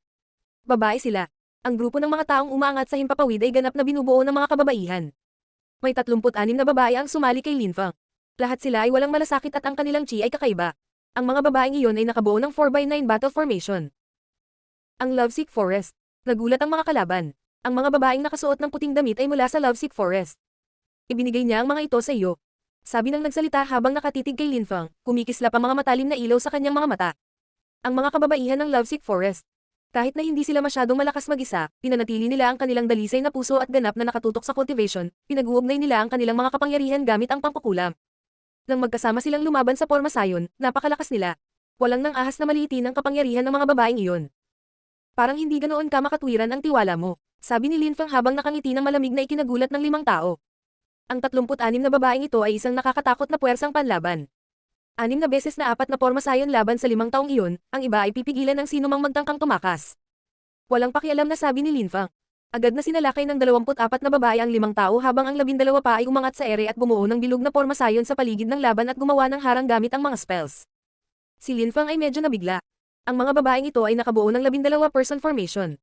Babae sila. Ang grupo ng mga taong umaangat sa himpapawid ay ganap na binubuo ng mga kababaihan. May 36 na babae ang sumali kay Lin Fang. Lahat sila ay walang malasakit at ang kanilang chi ay kakaiba. Ang mga babaeng iyon ay nakabuo ng 4x9 battle formation. Ang Lovesick Forest. Nagulat ang mga kalaban. Ang mga babaeng nakasuot ng puting damit ay mula sa Lovesick Forest. Ibinigay niya ang mga ito sa iyo. Sabi ng nagsalita habang nakatitig kay Lin Fang, kumikislap ang mga matalim na ilaw sa kanyang mga mata. Ang mga kababaihan ng Lovesick Forest. Kahit na hindi sila masyadong malakas mag-isa, pinanatili nila ang kanilang dalisay na puso at ganap na nakatutok sa cultivation, pinag-uugnay nila ang kanilang mga kapangyarihan gamit ang pangkukulam. Nang magkasama silang lumaban sa Porma Sayon, napakalakas nila. Walang nang ahas na maliitin ang kapangyarihan ng mga babaeng iyon. Parang hindi ganoon ka makatwiran ang tiwala mo, sabi ni Lin Feng habang nakangiti ng malamig na ikinagulat ng 5 tao. Ang 36 na babaeng ito ay isang nakakatakot na puwersang panlaban. 6 na beses na 4 na Porma Sayon laban sa 5 taong iyon, ang iba ay pipigilan ng sinumang magtangkang tumakas. Walang pakialam na sabi ni Lin Feng. Agad na sinalakay ng 24 na babae ang 5 tao habang ang 12 pa ay umangat sa ere at bumuo ng bilog na Porma Sayon sa paligid ng laban at gumawa ng harang gamit ang mga spells. Si Lin Feng ay medyo nabigla. Ang mga babaeng ito ay nakabuo ng 12-person formation.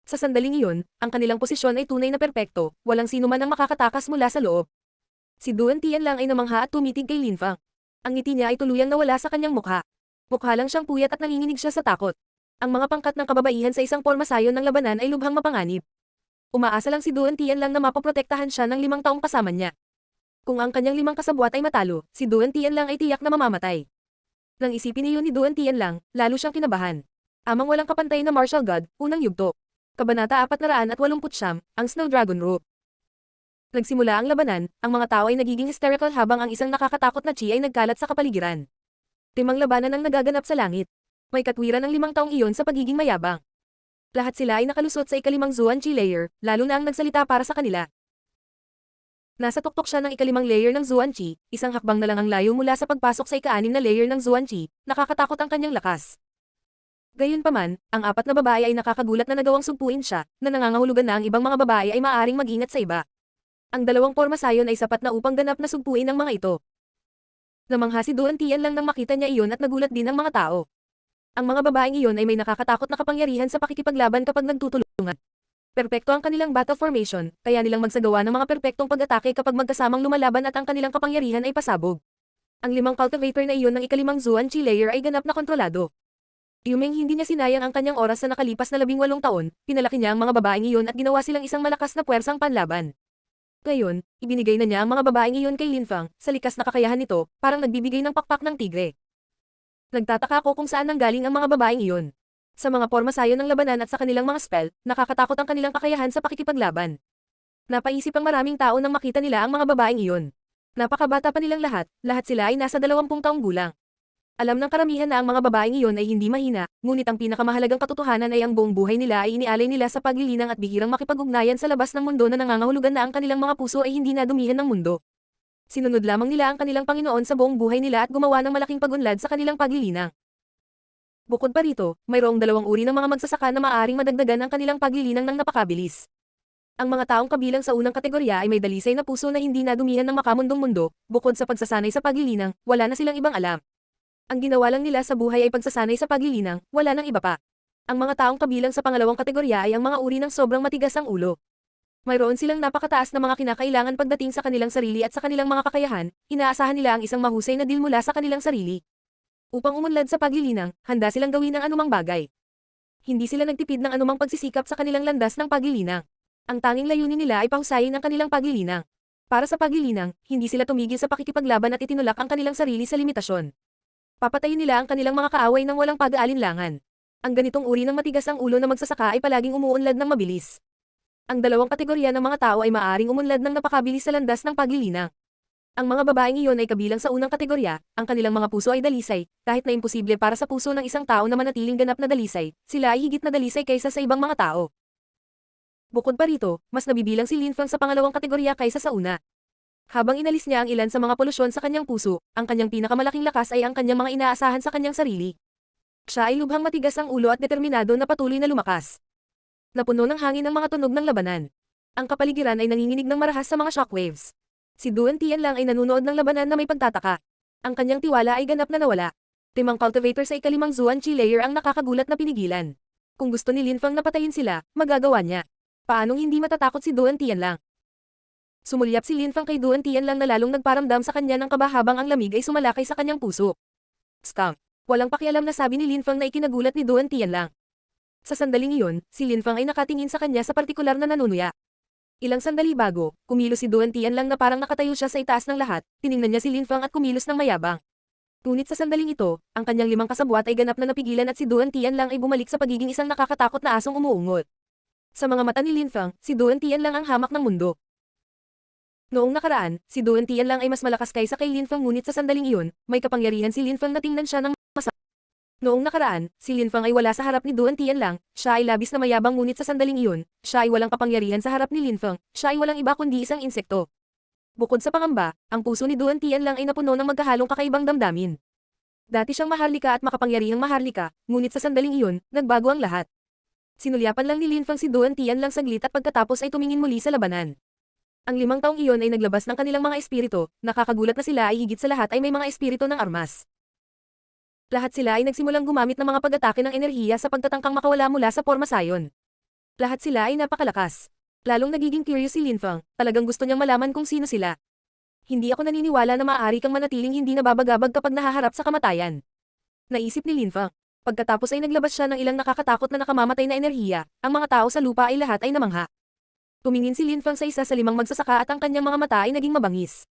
Sa sandaling iyon, ang kanilang posisyon ay tunay na perpekto, walang sino man ang makakatakas mula sa loob. Si Duan Tian lang ay namangha at tumitig kay Lin Feng. Ang ngiti niya ay tuluyang nawala sa kanyang mukha. Mukha lang siyang puyat at nanginginig siya sa takot. Ang mga pangkat ng kababaihan sa isang Porma Sayon ng labanan ay lubhang mapanganib. Umaasa lang si Duan Tian lang na mapoprotektahan siya ng 5 taong kasama niya. Kung ang kanyang 5 kasabwat ay matalo, si Duan Tian lang ay tiyak na mamamatay. Nang isipin niyon ni Duan Tian lang, lalo siyang kinabahan. Amang walang kapantay na martial god, unang yugto. Kabanata 489, ang Snow Dragon Rope. Nagsimula ang labanan, ang mga tao ay nagiging hysterical habang ang isang nakakatakot na chi ay nagkalat sa kapaligiran. Timang labanan ang nagaganap sa langit. May katwiran ng 5 taong iyon sa pagiging mayabang. Lahat sila ay nakalusot sa ika-5 Zuan Chi layer, lalo na ang nagsalita para sa kanila. Nasa tuktok siya ng ika-5 layer ng Zuan Chi, isang hakbang na lang ang layo mula sa pagpasok sa ika-6 na layer ng Zuan Chi, nakakatakot ang kanyang lakas. Gayunpaman, ang 4 na babae ay nakakagulat na nagawang sugpuin siya, na nangangahulugan na ang ibang mga babae ay maaaring mag-ingat sa iba. Ang 2 Porma Sayon ay sapat na upang ganap na sugpuin ang mga ito. Namangha si Duan Tian lang nang makita niya iyon at nagulat din ang mga tao. Ang mga babaeng iyon ay may nakakatakot na kapangyarihan sa pakikipaglaban kapag nagtutulungan. Perpekto ang kanilang battle formation, kaya nilang magsagawa ng mga perpektong pag-atake kapag magkasamang lumalaban at ang kanilang kapangyarihan ay pasabog. Ang 5 cultivator na iyon ng ika-5 Zuan Chi layer ay ganap na kontrolado. Yumeng hindi niya sinayang ang kanyang oras sa nakalipas na 18 taon, pinalaki niya ang mga babaeng iyon at ginawa silang isang malakas na puwersang panlaban. Ngayon, ibinigay na niya ang mga babaeng iyon kay Lin Feng, sa likas na kakayahan nito, parang nagbibigay ng pakpak ng tigre. Nagtataka ako kung saan nanggaling ang mga babaeng iyon. Sa mga Porma Sayon ng labanan at sa kanilang mga spell, nakakatakot ang kanilang kakayahan sa pakikipaglaban. Napaisip ang maraming tao nang makita nila ang mga babaeng iyon. Napakabata pa nilang lahat sila ay nasa 20 taong gulang. Alam ng karamihan na ang mga babaeng iyon ay hindi mahina, ngunit ang pinakamahalagang katotohanan ay ang buong buhay nila ay inialay nila sa paglilinang at bihirang makipag-ugnayan sa labas ng mundo na nangangahulugan na ang kanilang mga puso ay hindi nadumihan ng mundo. Sinunod lamang nila ang kanilang Panginoon sa buong buhay nila at gumawa ng malaking pagunlad sa kanilang paglilinang. Bukod pa rito, mayroong 2 uri ng mga magsasaka na maaaring madagdagan ang kanilang paglilinang ng napakabilis. Ang mga taong kabilang sa unang kategorya ay may dalisay na puso na hindi nadumihan ng makamundong mundo, bukod sa pagsasanay sa paglilinang, wala na silang ibang alam. Ang ginawa lang nila sa buhay ay pagsasanay sa paglilinang, wala nang iba pa. Ang mga taong kabilang sa pangalawang kategorya ay ang mga uri ng sobrang matigas ang ulo. Mayroon silang napakataas na mga kinakailangan pagdating sa kanilang sarili at sa kanilang mga kakayahan, inaasahan nila ang isang mahusay na deal mula sa kanilang sarili. Upang umunlad sa paglilinang, handa silang gawin ang anumang bagay. Hindi sila nagtipid ng anumang pagsisikap sa kanilang landas ng paglilinang. Ang tanging layunin nila ay pahusayin ang kanilang paglilinang. Para sa paglilinang, hindi sila tumigil sa pakikipaglaban at itinulak ang kanilang sarili sa limitasyon. Papatayin nila ang kanilang mga kaaway ng walang pag-aalinlangan. Ang ganitong uri ng matigas ang ulo na magsasaka ay palaging umuunlad ng mabilis. Ang 2 kategorya ng mga tao ay maaaring umunlad ng napakabilis sa landas ng paglilinang. Ang mga babaeng iyon ay kabilang sa unang kategorya, ang kanilang mga puso ay dalisay, kahit na imposible para sa puso ng isang tao na manatiling ganap na dalisay, sila ay higit na dalisay kaysa sa ibang mga tao. Bukod pa rito, mas nabibilang si Lin Feng sa pangalawang kategorya kaysa sa una. Habang inalis niya ang ilan sa mga polusyon sa kanyang puso, ang kanyang pinakamalaking lakas ay ang kanyang mga inaasahan sa kanyang sarili. Siya ay lubhang matigas ang ulo at determinado na patuloy na lumakas. Napuno ng hangin ang mga tunog ng labanan. Ang kapaligiran ay nanginginig ng marahas sa mga shockwaves. Si Duan Tian lang ay nanunood ng labanan na may pagtataka. Ang kanyang tiwala ay ganap na nawala. 5 cultivator sa ika-5 Zuan Chi layer ang nakakagulat na pinigilan. Kung gusto ni Lin Feng na patayin sila, magagawa niya. Paanong hindi matatakot si Duan Tian lang? Sumulyap si Lin Feng kay Duan Tian lang na lalong nagparamdam sa kanya ng kaba habang ang lamig ay sumalakay sa kanyang puso. Stamp. Walang pakialam na sabi ni Lin Feng na ikinagulat ni Duan Tian lang. Sa sandaling iyon, si Lin Feng ay nakatingin sa kanya sa partikular na nanunuya. Ilang sandali bago, kumilos si Duan Tian lang na parang nakatayo siya sa itaas ng lahat, tiningnan niya si Lin Feng at kumilos ng mayabang. Ngunit sa sandaling ito, ang kanyang 5 kasabwat ay ganap na napigilan at si Duan Tian lang ay bumalik sa pagiging isang nakakatakot na asong umuungot. Sa mga mata ni Lin Feng, si Duan Tian lang ang hamak ng mundo. Noong nakaraan, si Duan Tian lang ay mas malakas kaysa kay Lin Feng ngunit sa sandaling iyon, may kapangyarihan si Lin Feng na tingnan siya ng masama. Noong nakaraan, si Lin Feng ay wala sa harap ni Duan Tian lang, siya ay labis na mayabang ngunit sa sandaling iyon, siya ay walang kapangyarihan sa harap ni Lin Feng, siya ay walang iba kundi isang insekto. Bukod sa pangamba, ang puso ni Duan Tian lang ay napuno ng magkahalong kakaibang damdamin. Dati siyang maharlika at makapangyarihang maharlika, ngunit sa sandaling iyon, nagbago ang lahat. Sinulyapan lang ni Lin Feng si Duan Tian lang saglit at pagkatapos ay tumingin muli sa labanan. Ang 5 taong iyon ay naglabas ng kanilang mga espiritu, nakakagulat na sila ay higit sa lahat ay may mga espiritu ng armas. Lahat sila ay nagsimulang gumamit ng mga pag-atake ng enerhiya sa pagtatangkang makawala mula sa Porma Sion. Lahat sila ay napakalakas. Lalong nagiging curious si Lin Feng, talagang gusto niyang malaman kung sino sila. Hindi ako naniniwala na maaari kang manatiling hindi nababagabag kapag nahaharap sa kamatayan. Naisip ni Lin Feng. Pagkatapos ay naglabas siya ng ilang nakakatakot na nakamamatay na enerhiya, ang mga tao sa lupa ay lahat ay namangha. Tumingin si Lin Feng sa isa sa 5 magsasaka at ang kanyang mga mata ay naging mabangis.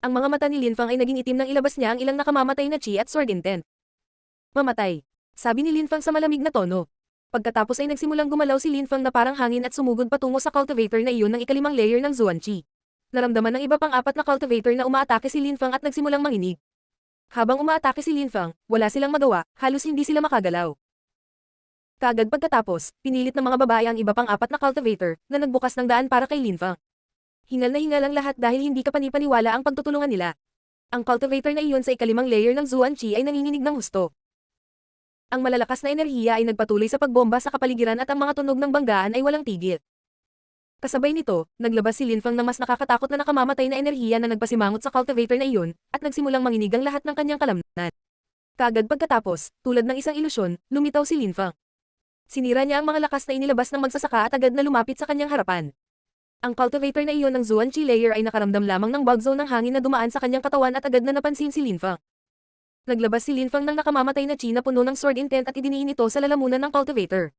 Ang mga mata ni Lin Feng ay naging itim nang ilabas niya ang ilang nakamamatay na chi at sword intent. Mamatay. Sabi ni Lin Feng sa malamig na tono. Pagkatapos ay nagsimulang gumalaw si Lin Feng na parang hangin at sumugod patungo sa cultivator na iyon ng ika-5 layer ng Zuan Qi. Naramdaman ng iba pang 4 na cultivator na umaatake si Lin Feng at nagsimulang manginig. Habang umaatake si Lin Feng, wala silang magawa, halos hindi sila makagalaw. Kaagad pagkatapos, pinilit ng mga babae ang iba pang 4 na cultivator na nagbukas ng daan para kay Lin Feng. Hingal na hingal ang lahat dahil hindi kapanipaniwala ang pagtutulungan nila. Ang cultivator na iyon sa ika-5 layer ng Zuan Qi ay nanginginig ng husto. Ang malalakas na enerhiya ay nagpatuloy sa pagbomba sa kapaligiran at ang mga tunog ng banggaan ay walang tigil. Kasabay nito, naglabas si Lin Feng ng mas nakakatakot na nakamamatay na enerhiya na nagpasimangot sa cultivator na iyon, at nagsimulang manginig ang lahat ng kanyang kalamnan. Kaagad pagkatapos, tulad ng isang ilusyon, lumitaw si Lin Feng. Sinira niya ang mga lakas na inilabas ng magsasaka at agad na lumapit sa kanyang harapan. Ang cultivator na iyon ng Zuan Qi layer ay nakaramdam lamang ng bug zone ng hangin na dumaan sa kanyang katawan at agad na napansin si Lin Feng. Naglabas si Lin Feng ng nakamamatay na chi na puno ng sword intent at idiniin ito sa lalamunan ng cultivator.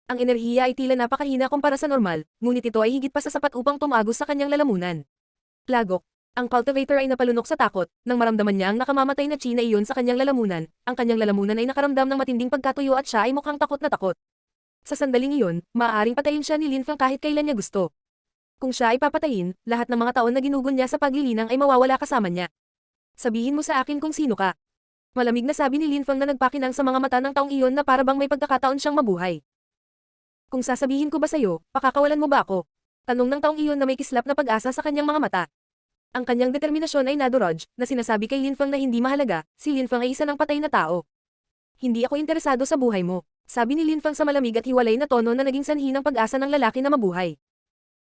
Ang enerhiya ay tila napakahina kumpara sa normal, ngunit ito ay higit pa sa sapat upang tumagos sa kanyang lalamunan. Lagok. Ang cultivator ay napalunok sa takot, nang maramdaman niya ang nakamamatay na chi na iyon sa kanyang lalamunan, ang kanyang lalamunan ay nakaramdam ng matinding pagkatuyo at siya ay mukhang takot na takot. Sa sandaling iyon, maaaring patayin siya ni Lin Feng kahit kailan niya gusto. Kung siya ay papatayin, lahat ng mga taon na ginugol niya sa paglilinang ay mawawala kasama niya. Sabihin mo sa akin kung sino ka. Malamig na sabi ni Lin Feng na nagpakinang sa mga mata ng taong iyon na para bang may pagkakataon siyang mabuhay. Kung sasabihin ko ba sa'yo, pakakawalan mo ba ako? Tanong ng taong iyon na may kislap na pag-asa sa kanyang mga mata. Ang kanyang determinasyon ay nadurog, na sinasabi kay Lin Feng na hindi mahalaga, si Lin Feng ay isa ng patay na tao. Hindi ako interesado sa buhay mo, sabi ni Lin Feng sa malamig at hiwalay na tono na naging sanhi ng pag-asa ng lalaki na mabuhay.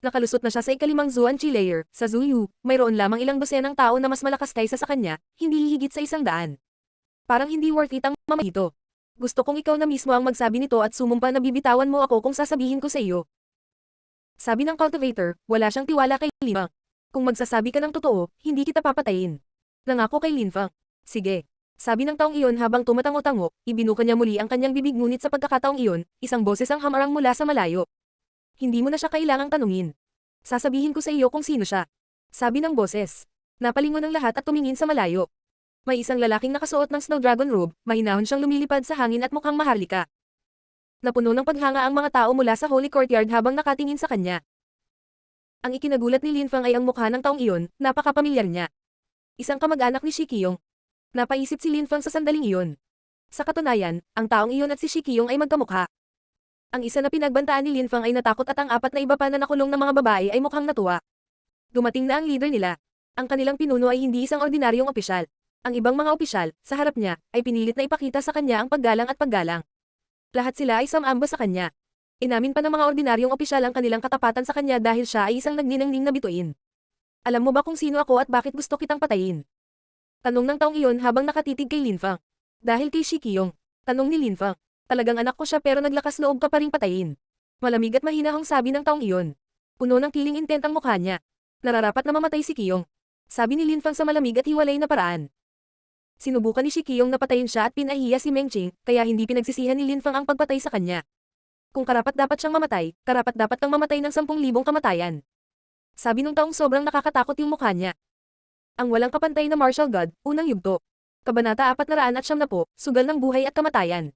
Nakalusot na siya sa ika-5 Zuan Qi layer, sa Zuyu, mayroon lamang ilang dosenang tao na mas malakas kaysa sa kanya, hindi hihigit sa 100. Parang hindi worth it ang mamahito. Gusto kong ikaw na mismo ang magsabi nito at sumumpa na bibitawan mo ako kung sasabihin ko sa iyo. Sabi ng cultivator, wala siyang tiwala kay Lin Feng. Kung magsasabi ka ng totoo, hindi kita papatayin. Nangako kay Lin Feng. Sige. Sabi ng taong iyon habang tumatango-tango, ibinuka niya muli ang kanyang bibig ngunit sa pagkakataong iyon, isang boses ang hamarang mula sa malayo. Hindi mo na siya kailangang tanungin. Sasabihin ko sa iyo kung sino siya. Sabi ng boses. Napalingon ang lahat at tumingin sa malayo. May isang lalaking nakasuot ng Snow Dragon robe, mahinahon siyang lumilipad sa hangin at mukhang maharlika. Napuno ng paghanga ang mga tao mula sa Holy Courtyard habang nakatingin sa kanya. Ang ikinagulat ni Lin Feng ay ang mukha ng taong iyon, napakapamilyar niya. Isang kamag-anak ni Shi Qiyong. Napaisip si Lin Feng sa sandaling iyon. Sa katunayan, ang taong iyon at si Shi Qiyong ay magkamukha. Ang isa na pinagbantaan ni Lin Feng ay natakot at ang 4 na iba pa na nakulong na mga babae ay mukhang natuwa. Dumating na ang leader nila. Ang kanilang pinuno ay hindi isang ordinaryong opisyal. Ang ibang mga opisyal, sa harap niya, ay pinilit na ipakita sa kanya ang paggalang at paggalang. Lahat sila ay sumamba sa kanya. Inamin pa ng mga ordinaryong opisyal ang kanilang katapatan sa kanya dahil siya ay isang nagniningning na bituin. Alam mo ba kung sino ako at bakit gusto kitang patayin? Tanong ng taong iyon habang nakatitig kay Lin Feng. Dahil kay Shi Qiyong. Tanong ni Lin Feng. Talagang anak ko siya pero naglakas loob ka pa ring patayin. Malamig at mahinahong sabi ng taong iyon. Puno ng kiling intent ang mukha niya. Nararapat na mamatay si Qiyong. Sabi ni Lin Feng sa malamig at hiwalay na paraan. Sinubukan ni Shi Qiyong na patayin siya at pinahiya si Meng Qing, kaya hindi pinagsisihan ni Lin Feng ang pagpatay sa kanya. Kung karapat-dapat siyang mamatay, karapat-dapat kang mamatay ng 10,000 kamatayan. Sabi nung taong sobrang nakakatakot yung mukha niya. Ang walang kapantay na martial god, unang yugto. Kabanata 470, sugal ng buhay at kamatayan.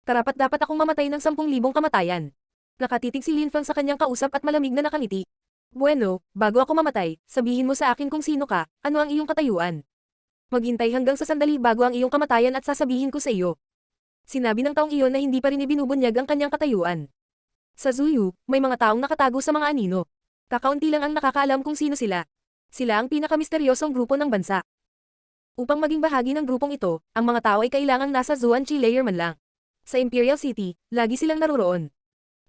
Karapat-dapat akong mamatay ng 10,000 kamatayan. Nakatitig si Lin Fang sa kanyang kausap at malamig na nakangiti. Bueno, bago ako mamatay, sabihin mo sa akin kung sino ka, ano ang iyong katayuan. Maghintay hanggang sa sandali bago ang iyong kamatayan at sasabihin ko sa iyo. Sinabi ng taong iyon na hindi pa rin ibinubunyag ang kanyang katayuan. Sa Zuyu, may mga taong nakatago sa mga anino. Kakaunti lang ang nakakaalam kung sino sila. Sila ang pinakamisteryosong grupo ng bansa. Upang maging bahagi ng grupong ito, ang mga tao ay kailangang nasa Zuanqi layer man lang. Sa Imperial City, lagi silang naruroon.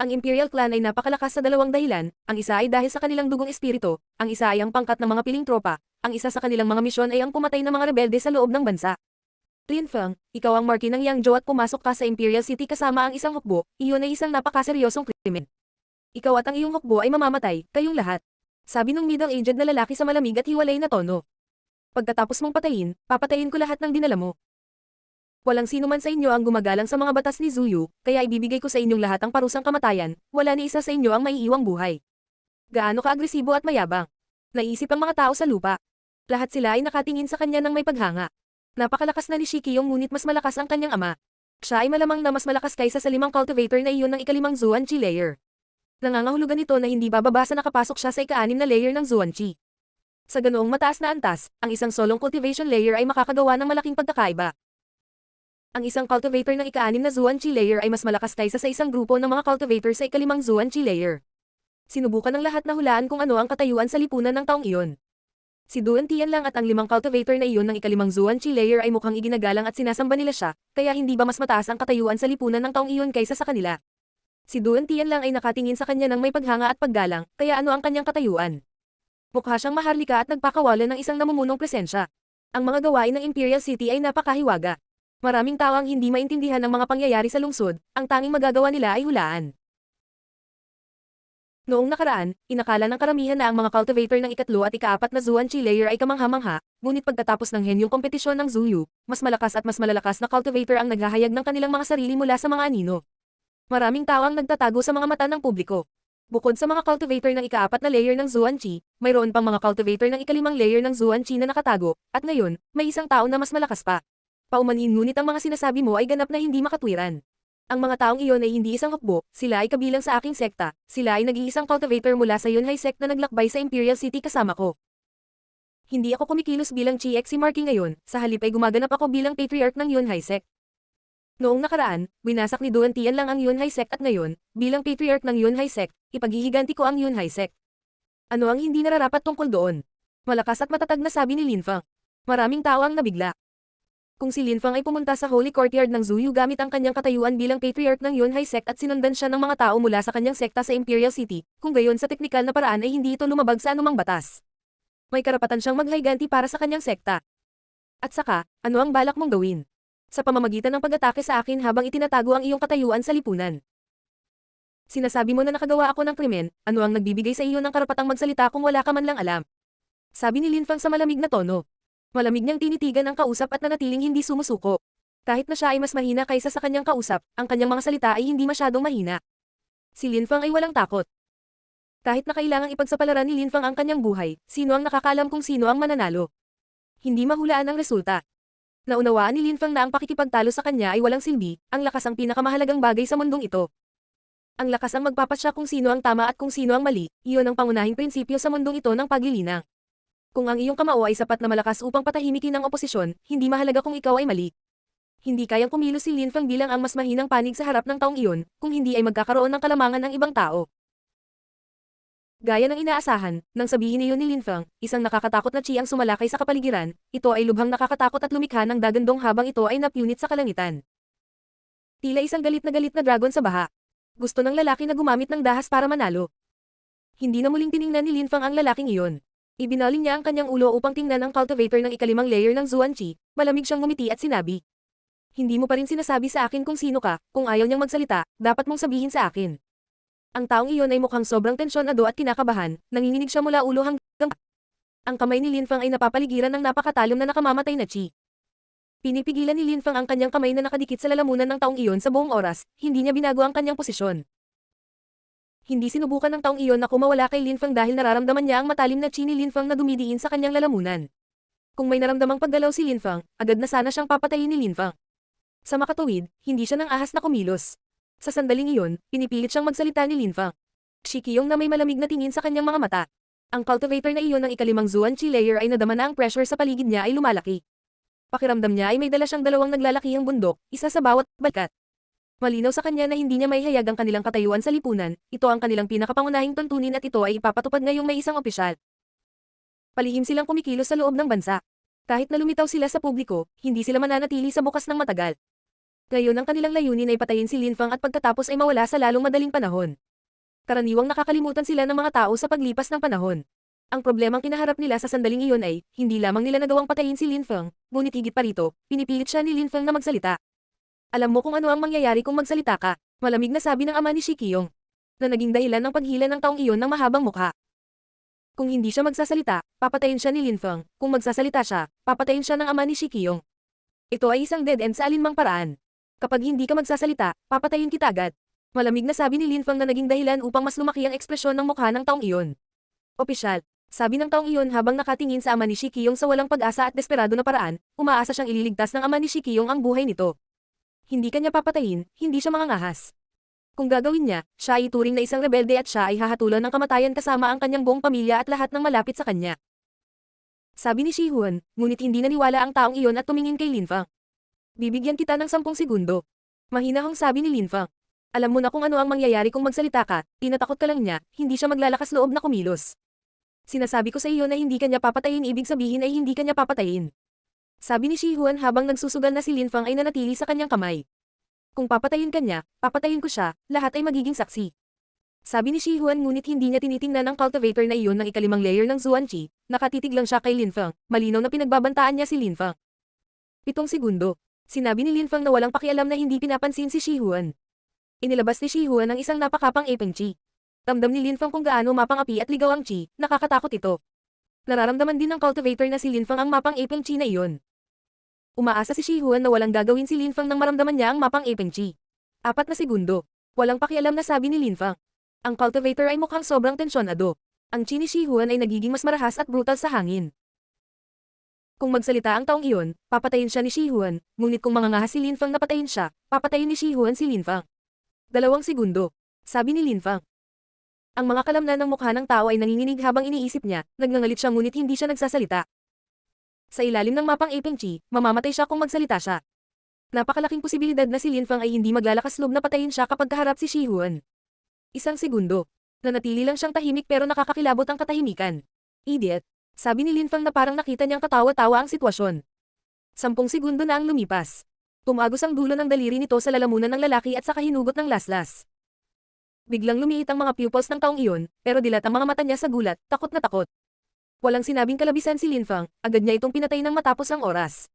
Ang Imperial Clan ay napakalakas sa dalawang dahilan, ang isa ay dahil sa kanilang dugong espiritu, ang isa ay ang pangkat ng mga piling tropa, ang isa sa kanilang mga misyon ay ang pumatay ng mga rebelde sa loob ng bansa. Lin Fang, ikaw ang marki ng Yangzhou at pumasok ka sa Imperial City kasama ang isang hukbo, iyon ay isang napakaseryosong krimen. Ikaw at ang iyong hukbo ay mamamatay, kayong lahat. Sabi ng middle-aged na lalaki sa malamig at hiwalay na tono. Pagkatapos mong patayin, papatayin ko lahat ng dinala mo. Walang sino man sa inyo ang gumagalang sa mga batas ni Zuyu, kaya ibibigay ko sa inyong lahat ang parusang kamatayan, wala ni isa sa inyo ang maiiwang buhay. Gaano ka-agresibo at mayabang. Naisip ang mga tao sa lupa. Lahat sila ay nakatingin sa kanya ng may paghanga. Napakalakas na ni Shikiyong ngunit mas malakas ang kanyang ama. Siya ay malamang na mas malakas kaysa sa 5 cultivator na iyon ng ika-5 Zuanqi layer. Nangangahulugan ito na hindi bababa sa nakapasok siya sa ika-6 na layer ng Zuanqi. Sa ganoong mataas na antas, ang isang solong cultivation layer ay makakagawa ng malaking pagkakaiba. Ang isang cultivator ng ika-6 na Zuanqi layer ay mas malakas kaysa sa isang grupo ng mga cultivator sa ika-5 Zuanqi layer. Sinubukan ng lahat na hulaan kung ano ang katayuan sa lipunan ng taong iyon. Si Duan Tian lang at ang 5 cultivator na iyon ng ika-5 Zuanqi layer ay mukhang iginagalang at sinasamba nila siya, kaya hindi ba mas mataas ang katayuan sa lipunan ng taong iyon kaysa sa kanila? Si Duan Tian lang ay nakatingin sa kanya ng may paghanga at paggalang, kaya ano ang kanyang katayuan? Mukha siyang maharlika at nagpakawalan ng isang namumunong presensya. Ang mga gawain ng Imperial City ay napakahiwaga. Maraming tao ang hindi maintindihan ng mga pangyayari sa lungsod, ang tanging magagawa nila ay hulaan. Noong nakaraan, inakala ng karamihan na ang mga cultivator ng ika-3 at ika-4 na Zuanqi layer ay kamangha-mangha, ngunit pagkatapos ng henyong kompetisyon ng Zuyu, mas malakas at mas malalakas na cultivator ang naghahayag ng kanilang mga sarili mula sa mga anino. Maraming tao ang nagtatago sa mga mata ng publiko. Bukod sa mga cultivator ng ika-4 na layer ng Zuanqi, mayroon pang mga cultivator ng ika-5 layer ng Zuanqi na nakatago, at ngayon, may isang tao na mas malakas pa. Paumanhin ngunit ang mga sinasabi mo ay ganap na hindi makatwiran. Ang mga taong iyon ay hindi isang hukbo, sila ay kabilang sa aking sekta, sila ay nag-iisang cultivator mula sa Yunhai sect na naglakbay sa Imperial City kasama ko. Hindi ako kumikilos bilang Chi-Exi Marky ngayon, sa halip ay gumaganap ako bilang patriarch ng Yunhai sect. Noong nakaraan, winasak ni Duan Tian lang ang Yunhai sect at ngayon, bilang patriarch ng Yunhai sect, ipaghihiganti ko ang Yunhai sect. Ano ang hindi nararapat tungkol doon? Malakas at matatag na sabi ni Lin Fang. Maraming tao ang nabigla. Kung si Lin Fang ay pumunta sa Holy Courtyard ng Zuyu gamit ang kanyang katayuan bilang patriarch ng Yunhai sect at sinundan siya ng mga tao mula sa kanyang sekta sa Imperial City, kung gayon sa teknikal na paraan ay hindi ito lumabag sa anumang batas. May karapatan siyang maghiganti para sa kanyang sekta. At saka, ano ang balak mong gawin? Sa pamamagitan ng pag-atake sa akin habang itinatago ang iyong katayuan sa lipunan. Sinasabi mo na nakagawa ako ng krimen, ano ang nagbibigay sa iyo ng karapatang magsalita kung wala ka man lang alam? Sabi ni Lin Fang sa malamig na tono. Malamig niyang tinitigan ang kausap at nanatiling hindi sumusuko. Kahit na siya ay mas mahina kaysa sa kanyang kausap, ang kanyang mga salita ay hindi masyadong mahina. Si Lin Fang ay walang takot. Kahit na kailangang ipagsapalaran ni Lin Fang ang kanyang buhay, sino ang nakakaalam kung sino ang mananalo? Hindi mahulaan ang resulta. Naunawaan ni Lin Fang na ang pakikipagtalo sa kanya ay walang silbi, ang lakas ang pinakamahalagang bagay sa mundong ito. Ang lakas ang magpapasya kung sino ang tama at kung sino ang mali, iyon ang pangunahing prinsipyo sa mundong ito ng paglilinang. Kung ang iyong kamao ay sapat na malakas upang patahimikin ang oposisyon, hindi mahalaga kung ikaw ay mali. Hindi kayang kumilos si Lin Fang bilang ang mas mahinang panig sa harap ng taong iyon, kung hindi ay magkakaroon ng kalamangan ng ibang tao. Gaya ng inaasahan, nang sabihin niyon ni Lin Fang, isang nakakatakot na chi ang sumalakay sa kapaligiran, ito ay lubhang nakakatakot at lumikha ng gagandong habang ito ay napunit sa kalangitan. Tila isang galit na dragon sa baha. Gusto ng lalaki na gumamit ng dahas para manalo. Hindi na muling tiningnan ni Lin Fang ang lalaking iyon. Ibinaling niya ang kanyang ulo upang tingnan ang cultivator ng ika-5 layer ng Zuanqi, malamig siyang ngumiti at sinabi. Hindi mo pa rin sinasabi sa akin kung sino ka, kung ayaw niyang magsalita, dapat mong sabihin sa akin. Ang taong iyon ay mukhang sobrang tensyonado at kinakabahan, nanginginig siya mula ulo hanggang ang kamay ni Lin Fang ay napapaligiran ng napakatalom na nakamamatay na chi. Pinipigilan ni Lin Fang ang kanyang kamay na nakadikit sa lalamunan ng taong iyon sa buong oras, hindi niya binago ang kanyang posisyon. Hindi sinubukan ng taong iyon na kumawala kay Lin Fang dahil nararamdaman niya ang matalim na chi ni Lin Fang na dumidiin sa kanyang lalamunan. Kung may naramdamang paggalaw si Linfang, agad na sana siyang papatayin ni Linfang. Sa makatuwid, hindi siya nang ahas na kumilos. Sa sandaling iyon, pinipilit siyang magsalita ni Linfang. Si Qiyong na may malamig na tingin sa kanyang mga mata. Ang cultivator na iyon ng ikalimang Zuan-Chi layer ay nadama na ang pressure sa paligid niya ay lumalaki. Pakiramdam niya ay may dala siyang dalawang naglalakihang bundok, isa sa bawat balkat. Malinaw sa kanya na hindi niya maihayag ang kanilang katayuan sa lipunan, ito ang kanilang pinakapangunahing tuntunin at ito ay ipapatupad ngayong may isang opisyal. Palihim silang kumikilos sa loob ng bansa. Kahit na lumitaw sila sa publiko, hindi sila mananatili sa bukas ng matagal. Ngayon ang kanilang layunin ay patayin si Linfang at pagkatapos ay mawala sa lalong madaling panahon. Karaniwang nakakalimutan sila ng mga tao sa paglipas ng panahon. Ang problemang kinaharap nila sa sandaling iyon ay, hindi lamang nila nagawang patayin si Linfang, ngunit higit pa rito, pinipilit siya ni Linfang na magsalita. Alam mo kung ano ang mangyayari kung magsalita ka, malamig na sabi ng ama ni Shi Qiyong, na naging dahilan ng paghila ng taong iyon ng mahabang mukha. Kung hindi siya magsasalita, papatayin siya ni Linfang. Kung magsasalita siya, papatayin siya ng ama ni Shi Qiyong. Ito ay isang dead end sa alinmang paraan. Kapag hindi ka magsasalita, papatayin kita agad. Malamig na sabi ni Linfang na naging dahilan upang mas lumaki ang ekspresyon ng mukha ng taong iyon. Opisyal, sabi ng taong iyon habang nakatingin sa ama ni Shi Qiyong sa walang pag-asa at desperado na paraan, umaasa siyang ililigtas ng ama ni Shi Qiyong ang buhay nito. Hindi kanya papatayin, hindi siya mangangahas. Kung gagawin niya, siya ay ituring na isang rebelde at siya ay hahatulan ng kamatayan kasama ang kanyang buong pamilya at lahat ng malapit sa kanya. Sabi ni Shi Huan, ngunit hindi naniwala ang taong iyon at tumingin kay Linfang. Bibigyan kita ng 10 segundo. Mahinahong sabi ni Linfang. Alam mo na kung ano ang mangyayari kung magsalita ka, tinatakot ka lang niya, hindi siya maglalakas loob na kumilos. Sinasabi ko sa iyo na hindi kanya papatayin ibig sabihin ay hindi kanya papatayin. Sabi ni Shi Huan habang nagsusugal na si Linfang ay nanatili sa kanyang kamay. Kung papatayin ka niya, papatayin ko siya, lahat ay magiging saksi. Sabi ni Shi Huan ngunit hindi niya tinitingnan ang cultivator na iyon ng ikalimang layer ng Zuan-Chi, nakatitig lang siya kay Linfang, malinaw na pinagbabantaan niya si Linfang. 7 segundo. Sinabi ni Linfang na walang pakialam na hindi pinapansin si Shi Huan. Inilabas ni Shi Huan ang isang napakapang epeng chi. Ramdam ni Linfang kung gaano mapang-api at ligaw ang chi, nakakatakot ito. Nararamdaman din ng cultivator na si Linfang ang mapang epeng chi na iyon. Umaasa si Shi Huan na walang gagawin si Linfang nang maramdaman niya ang mapang epeng chi. 4 na segundo. Walang pakialam na sabi ni Linfang. Ang cultivator ay mukhang sobrang tensyonado. Ang chi ni Shi Huan ay nagiging mas marahas at brutal sa hangin. Kung magsalita ang taong iyon, papatayin siya ni Shi Huan, ngunit kung mangangahas si Linfang na patayin siya, papatayin ni Shi Huan si Linfang. 2 segundo. Sabi ni Linfang. Ang mga kalamnan ng mukha ng tao ay nanginginig habang iniisip niya, nagngangalit siya ngunit hindi siya nagsasalita. Sa ilalim ng mapang epeng chi, mamamatay siya kung magsalita siya. Napakalaking posibilidad na si Linfang ay hindi maglalakas loob na patayin siya kapag kaharap si Shi Huan. 1 segundo. Nanatili lang siyang tahimik pero nakakakilabot ang katahimikan. Idiot. Sabi ni Linfang na parang nakita niyang katawa-tawa ang sitwasyon. 10 segundo na ang lumipas. Tumagos ang dulo ng daliri nito sa lalamunan ng lalaki at saka hinugot ng laslas. Biglang lumiit ang mga pupils ng taong iyon, pero dilat ang mga mata niya sa gulat, takot na takot. Walang sinabing kalabisan si Linfang, agad niya itong pinatay ng matapos ang oras.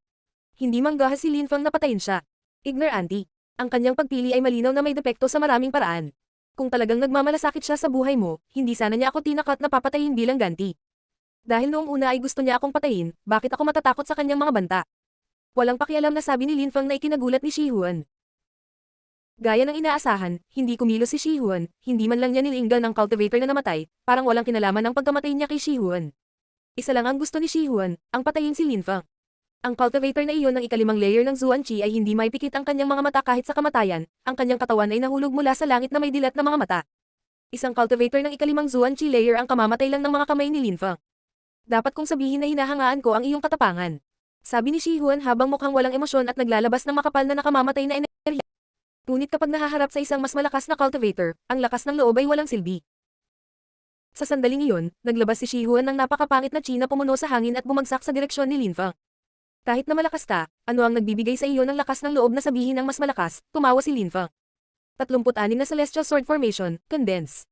Hindi manggahas si Linfang na patayin siya. Ignorante. Ang kanyang pagpili ay malinaw na may depekto sa maraming paraan. Kung talagang nagmamalasakit siya sa buhay mo, hindi sana niya ako tinakat na papatayin bilang ganti. Dahil noong una ay gusto niya akong patayin, bakit ako matatakot sa kanyang mga banta? Walang pakialam na sabi ni Linfang na ikinagulat ni Shi Huan. Gaya ng inaasahan, hindi kumilos si Shi Huan, hindi man lang niya nilinggan ang cultivator na namatay, parang walang kinalaman ang pagkamatay niya kay Shi Huan. Isa lang ang gusto ni Shi Huan, ang patayin si Linfang. Ang cultivator na iyon ng ikalimang layer ng Zuan-Chi ay hindi maipikit ang kanyang mga mata kahit sa kamatayan, ang kanyang katawan ay nahulog mula sa langit na may dilat na mga mata. Isang cultivator ng ikalimang Zuan-Chi layer ang kamamatay lang ng mga kamay ni Linfang. Dapat kong sabihin na hinahangaan ko ang iyong katapangan. Sabi ni Shi Huan habang mukhang walang emosyon at naglalabas ng makapal na nakamamatay na enerhiya. Ngunit kapag nahaharap sa isang mas malakas na cultivator, ang lakas ng loob ay walang silbi. Sa sandaling iyon, naglabas si Shi Huan ng napakapangit na chi na pumuno sa hangin at bumagsak sa direksyon ni Linfang. Kahit na malakas ka, ano ang nagbibigay sa iyo ng lakas ng loob na sabihin ng mas malakas, tumawa si Linfang. 36 na Celestial Sword Formation, Condense.